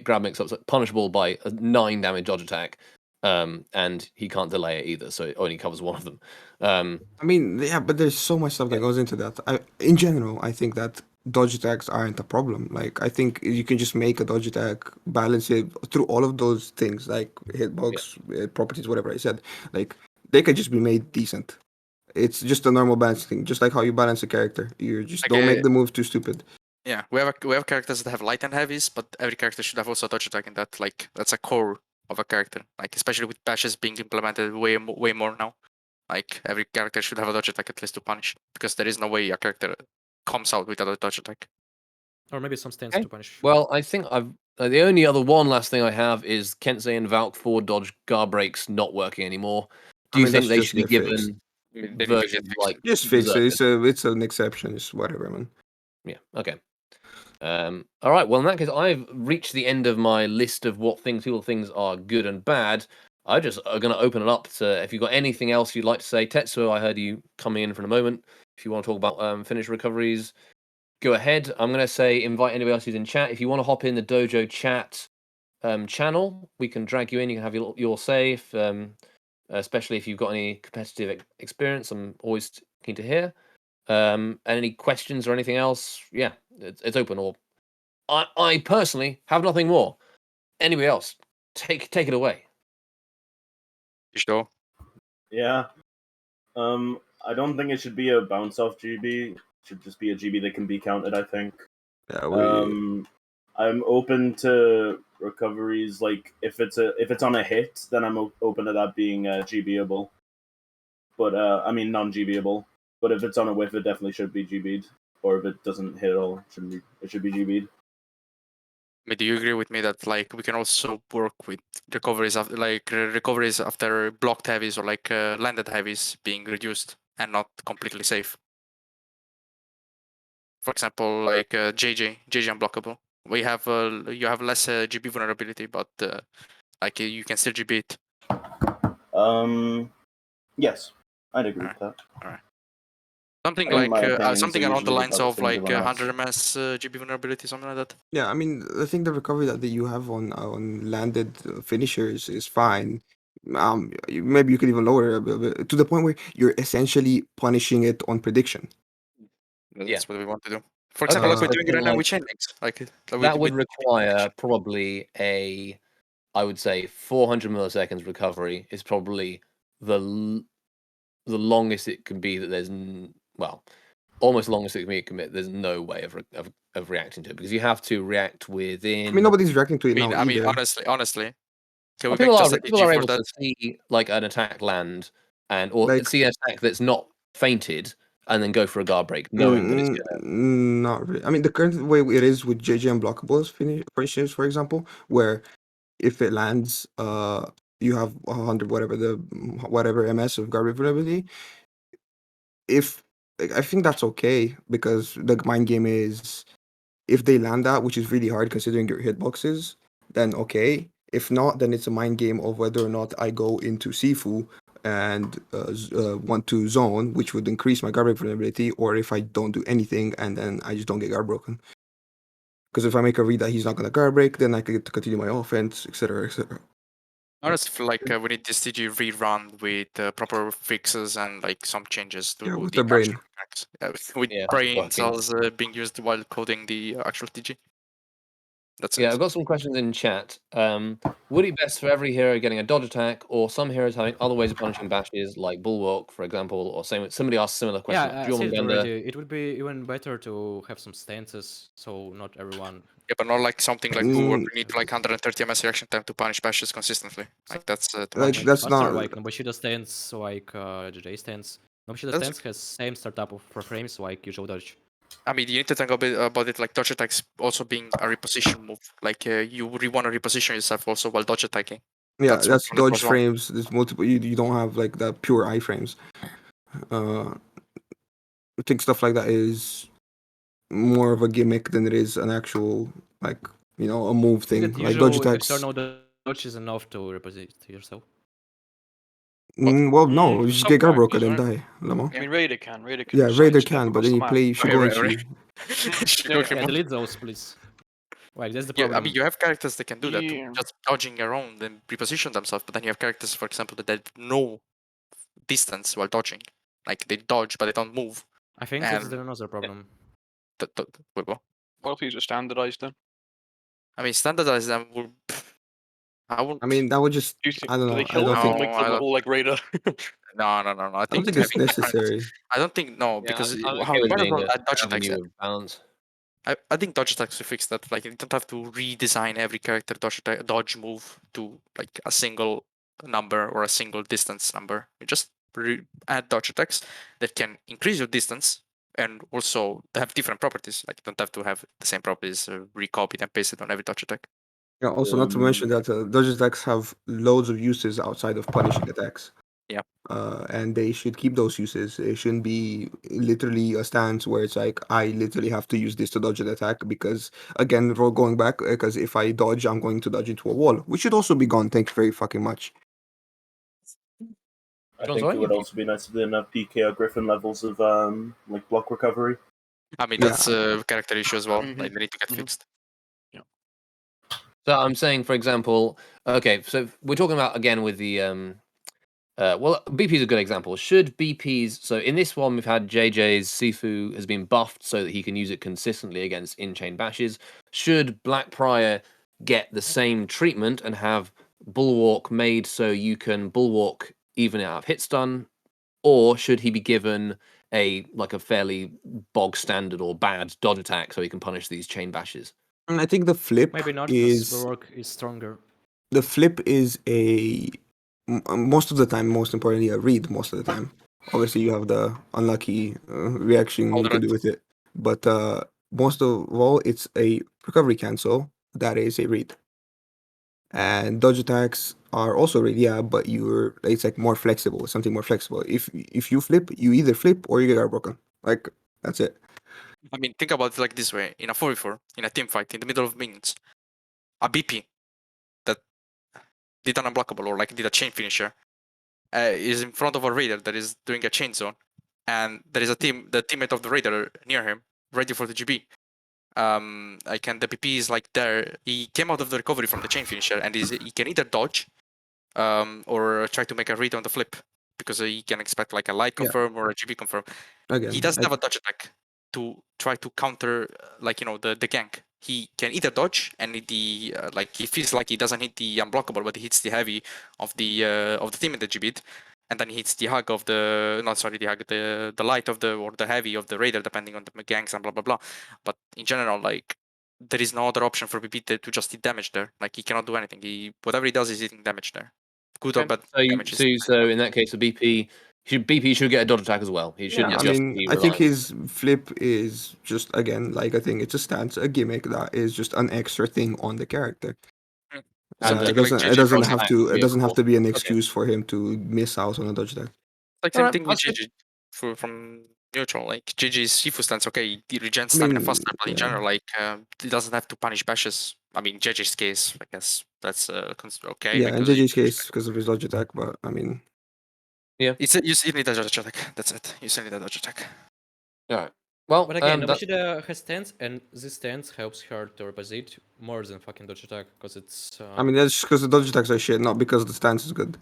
grab mix ups punishable by a 9 damage dodge attack. And he can't delay it either, so it only covers one of them. I mean, yeah, but there's so much stuff that goes into that. In general, I think that dodge attacks aren't a problem. Like, I think you can just make a dodge attack, balance it through all of those things, like hitbox, properties, whatever I said. Like, they can just be made decent. It's just a normal balancing thing, just like how you balance a character. You just Like don't make the move too stupid. Yeah, we have characters that have light and heavies, but every character should have also a dodge attack in that. Like, that's a core of a character. Like especially with patches being implemented way more now. Like every character should have a dodge attack at least to punish, because there is no way a character comes out without a dodge attack. Or maybe some stance Okay. to punish. Well, I think I've the only other one last thing I have is Kensei and Valk forward dodge guard breaks not working anymore. Do I you mean, think that's they just should be get fixed. given They need to get versions fixed. like Just fix it. Berserkers? It's an exception. It's whatever, man. Yeah. Okay. All right. Well, in that case, I've reached the end of my list of what people things are good and bad. I just are going to open it up to if you've got anything else you'd like to say. Tetsuo, I heard you coming in for a moment. If you want to talk about finish recoveries, go ahead. I'm going to say invite anybody else who's in chat. If you want to hop in the dojo chat channel, we can drag you in. You can have your say, especially if you've got any competitive experience. I'm always keen to hear. And any questions or anything else, yeah, it's open. Or I personally have nothing more. Anybody else, take it away. Sure. Yeah. I don't think it should be a bounce off GB. It should just be a GB that can be counted, I think. Yeah, I'm open to recoveries. Like if it's on a hit, then I'm open to that being GBable. But I mean non-GBable. But if it's on a whiff, it definitely should be GB'd. Or if it doesn't hit at all, it should be GB'd. I mean, do you agree with me that like we can also work with recoveries after recoveries after blocked heavies or like landed heavies being reduced and not completely safe? For example, like JJ unblockable. We have you have less GB vulnerability, but like you can still GB it. Yes, I'd agree Alright. with that. All right. Something In my like opinion, something these are along the usually the lines closest of things like everyone 100 asks. ms GB vulnerability, something like that. Yeah, I mean, I think the recovery that you have on landed finishers is fine. Maybe you could even lower it a bit, to the point where you're essentially punishing it on prediction. That's Yeah. what we want to do. For Okay, example, like so we're doing then, right now like, with chain links. Like that would require probably I would say 400 milliseconds recovery is probably the longest it can be that there's well, almost longest it can be commit. There's no way of reacting to it because you have to react within. I mean, nobody's reacting to it I mean, now either. honestly, can we people make are just a people TG are for able that? to see like an attack land or Like- see an attack that's not fainted and then go for a guard break, knowing that it's gonna. Not really. I mean, the current way it is with JJ unblockables finishes, for example, where if it lands, you have 100 whatever MS of guard vulnerability. If I think that's okay because the mind game is if they land that, which is really hard considering your hitboxes, then okay. If not, then it's a mind game of whether or not I go into Sifu and want to zone, which would increase my guard break vulnerability, or if I don't do anything and then I just don't get guard broken. Because if I make a read that he's not going to guard break, then I could continue my offense, etc., etc. Honestly, feel like we need this TG rerun with proper fixes and like some changes to Yeah, with the the brain. actual mechanics. With Yeah, brain working. cells being used while coding the actual TG. That's Yeah, it. I've got some questions in chat. Would it be best for every hero getting a dodge attack, or some heroes having other ways of punishing bashes, like Bulwark, for example, or same? Somebody asked a similar question. Yeah, I said it already. It would be even better to have some stances, so not everyone. Yeah, but not like something like Bulwark. Mm. We need like 130 MS reaction time to punish bashes consistently. Like that's too Like, much. that's faster, not- like Nobushida stance, like JJ stance. Nobushida That's- stance has same startup of frames like usual dodge. I mean, you need to think a bit about it like dodge attacks also being a reposition move. Like you really want to reposition yourself also while dodge attacking. Yeah, That's that's what goes dodge wrong. frames. There's multiple. You don't have like the pure iframes. I think stuff like that is more of a gimmick than it is an actual like a move I think thing. that Like dodge usual attacks. external dodge is enough to reposition yourself. Well, no, you just some get guard characters, broken and right? die. Lamo. I mean, Raider can. Yeah, Raider can, but then you across the play map. Shigoichi. Yeah, delete those, please. Like that's the Yeah, problem. I mean, you have characters that can do that, Yeah. just dodging around and reposition themselves. But then you have characters, for example, that have no distance while dodging. Like they dodge, but they don't move. I think that's and- another problem. Wait, what? What if you just standardized them? I mean, standardize them would. I wouldn't. I mean, that would just. Do you think, I don't do know. they I kill don't them think. or make No, I them don't- all like Raider? No. I I don't think it's necessary. I don't think no Yeah, because I'm how okay with part being of an that dodge attacks. avenue of balance. I think dodge attacks will fix that. Like you don't have to redesign every character dodge move to like a single number or a single distance number. You just add dodge attacks that can increase your distance and also they have different properties. Like you don't have to have the same properties recopied and pasted on every dodge attack. Yeah, also not to mention that dodge attacks have loads of uses outside of punishing attacks. Yeah. And they should keep those uses. It shouldn't be literally a stance where it's like I literally have to use this to dodge an attack because again, going back, because if I dodge, I'm going to dodge into a wall, which should also be gone. Thank you very fucking much. I think it would also be nice if they didn't have PK or Griffin levels of like block recovery. I mean Yeah. that's a character issue as well. Mhm. Like they need to get Mhm. fixed. So I'm saying, for example, okay, so we're talking about again with the well, BP is a good example. Should BP's so in this one we've had JJ's Sifu has been buffed so that he can use it consistently against in-chain bashes. Should Black Prior get the same treatment and have Bulwark made so you can Bulwark even out of hit stun, or should he be given a fairly bog standard or bad dodge attack so he can punish these chain bashes? And I think the flip Maybe not, because is Baroque is stronger. the flip is most of the time, most importantly, a read most of the time. Obviously, you have the unlucky reaction you can do with it, but most of all, it's a recovery cancel that is a read. And dodge attacks are also read, yeah, but it's like more flexible, something more flexible. If you flip, you either flip or you get broken. Like that's it. I mean, think about it like this way: in a 4v4, in a team fight, in the middle of minions, a BP that did an unblockable or like did a chain finisher is in front of a raider that is doing a chain zone, and there is the teammate of the raider near him, ready for the GB. The PP is like there. He came out of the recovery from the chain finisher, and he can either dodge, or try to make a read on the flip because he can expect like a light confirm or a GB confirm. Again, He doesn't have a dodge attack to try to counter the gank. He can either dodge and he feels like he doesn't hit the unblockable, but he hits the heavy of the teammate that GB'd, and then he hits the hug of the light of the heavy of the raider, depending on the ganks and blah blah blah. But in general, like there is no other option for BP to just hit damage there. Like he cannot do anything. Whatever he does is hitting damage there. Good or bad damage. So in that case, the BP should get a dodge attack as well. He shouldn't I just mean, be I think relying- his flip is just again like I think it's a stance, a gimmick that is just an extra thing on the character. Something It like doesn't. JJ It doesn't Frost have attack, to. It yeah, doesn't have to be an okay. excuse for him to miss out on a dodge attack. Like same Alright, thing with that's GG from neutral. Like GG's Sifu stance, okay, he regens I stamina mean, faster, but in yeah. general, like he doesn't have to punish bashes. I mean, JJ's case, I guess that's okay. Yeah, in because JJ's case because of his dodge attack, but I mean, you still need a dodge attack. That's it. You still need a dodge attack. Alright. Well, But again, that- Nobushida has stance, and this stance helps her to reposit more than fucking dodge attack, because it's. I mean that's just because the dodge attacks are shit, not because the stance is good.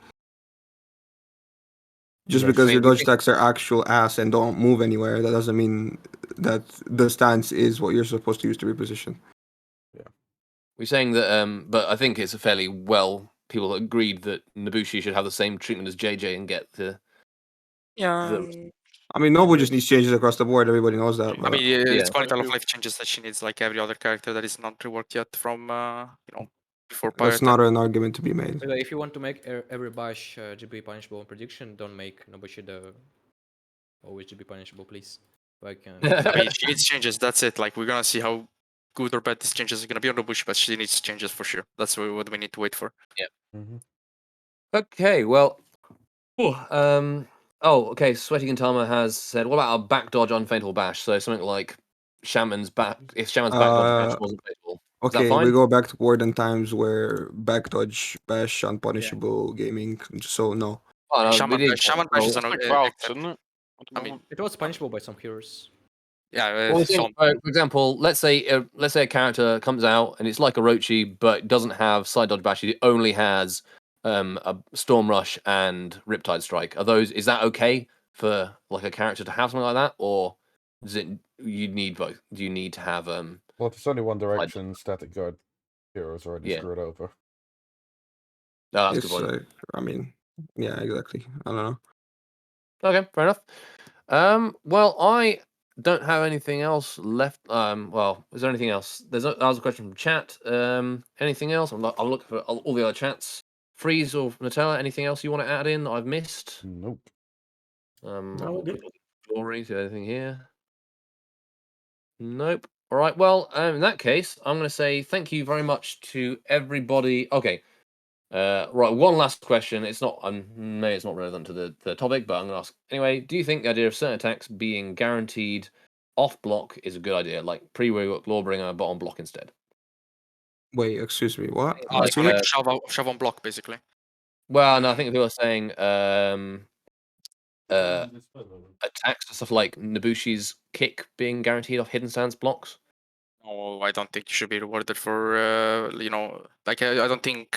Just Yeah, because I your mean, dodge attacks are actual ass and don't move anywhere, that doesn't mean that the stance is what you're supposed to use to reposition. we're saying that, but I think it's a fairly well. People agreed that Nobushi should have the same treatment as JJ and get the. I mean, Nobu just needs changes across the board. Everybody knows that. I But mean, it's Yeah. quality of life changes that she needs, like every other character that is not reworked yet from before Pirate. that's not an argument to be made. By the way, if you want to make every bash GB punishable on prediction, don't make Nobushida always GB punishable, please. Like, I mean, she needs changes. That's it. Like we're gonna see how good or bad these changes are gonna be on Nobushi, but she needs changes for sure. That's what we need to wait for. Okay, well. Okay. Sweaty Gintama has said, what about a back dodge on Fatal Bash? So something like Shaman's back. If Shaman's back dodge bash wasn't fatal. Is that Okay, fine? we go back to Warden times where back dodge bash unpunishable gaming. So no. Oh, no, Shaman we did- Bash is oh, an Like Valks, isn't it? I mean, it was punishable by some heroes. yeah. Well, we think, for example, let's say a character comes out and it's like Orochi, but doesn't have side dodge bash. It only has a Storm Rush and Riptide Strike. Is that okay for like a character to have something like that, or does it you need both? Do you need to have Well, if it's only one direction, static guard heroes already Yeah. screwed over. No, that's a It's good point. like, I mean, yeah, exactly. I don't know. Okay, fair enough. Well, I don't have anything else left. Well, is there anything else? That was a question from chat. Anything else? I'll look for all the other chats. Freeze or Nutella, anything else you want to add in that I've missed? Nope. No, good. Glory, is there anything here? Nope. All right. Well, in that case, I'm going to say thank you very much to everybody. Okay. Right. One last question. It's not. Maybe it's not relevant to the topic, but I'm going to ask anyway. Do you think the idea of certain attacks being guaranteed off block is a good idea, like pre-rework Lawbringer, but on block instead? Wait, excuse me. What? Like, So like shove on block basically. Well, no, I think people are saying attacks and stuff like Nabushi's kick being guaranteed off hidden stance blocks. No, I don't think you should be rewarded for like I don't think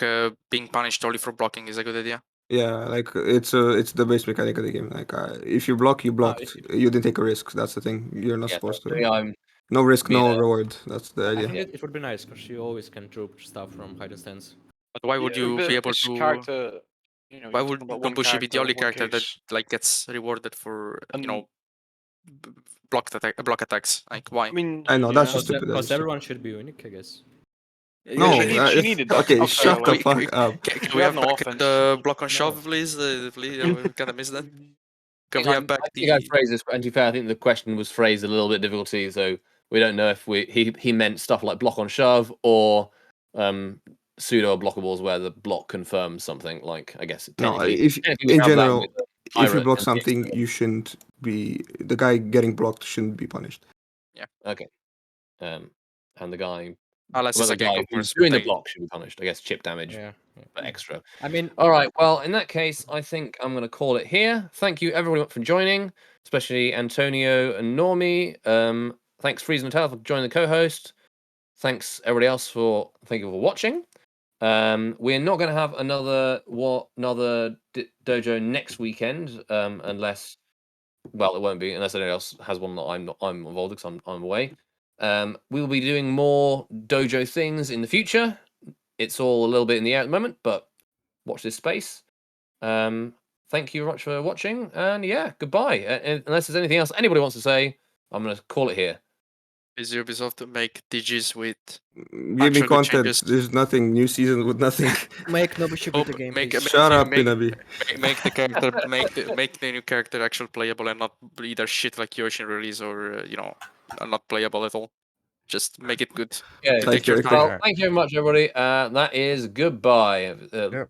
being punished only for blocking is a good idea. Yeah, like it's the base mechanic of the game. Like if you block, you blocked. You didn't take a risk. That's the thing. You're not supposed to. No risk, no reward. That's the I idea. think it would be nice because you always can troop stuff from hidden stance. But why would you be able This to? character, you know, Why you're would talking about one Nobushi be the character, only one character that case. like gets rewarded for And- block attacks? Like why? I mean, I know that's yeah. just stupid. That's Because stupid. everyone should be unique, I guess. No, she needed that. okay, shut the like, fuck up. Can We we have have no back offense. the block on shove, please? Please, we kind of missed that. Can we have back I think I the? phrased this. And to be fair, I think the question was phrased a little bit difficulty, so we don't know if he meant stuff like block on shove or pseudo blockables where the block confirms something. Like I guess No, technically, if technically we in have that general, with the if you pirate block and the something, external. you shouldn't be the guy getting blocked shouldn't be punished. Okay. And the guy, Unless it's the a gecko guy who's force, doing the they- block should be punished. I guess chip damage Yeah. for extra. I mean, All right. Well, in that case, I think I'm going to call it here. Thank you everyone for joining, especially Antonio and Normie. Thanks Freeze and Nutella for joining the co-host. Thanks everybody else for watching. We're not going to have another dojo next weekend, unless, well, it won't be unless anyone else has one that I'm involved because I'm away. We will be doing more dojo things in the future. It's all a little bit in the air at the moment, but watch this space. Thank you very much for watching, and yeah, goodbye. Unless there's anything else anybody wants to say, I'm going to call it here. Is Ubisoft to make DGs with Give me actual good content. changes? There's nothing. New season with nothing. make Nobushi Hope- beat the game, make- please. make- Shut up, make- Inabi. Make the character make the new character actually playable and not either shit like Yoshin release or not playable at all. Just make it good. Yeah, Thank Take your you. time. well, thank you very much, everybody. That is goodbye. Yep.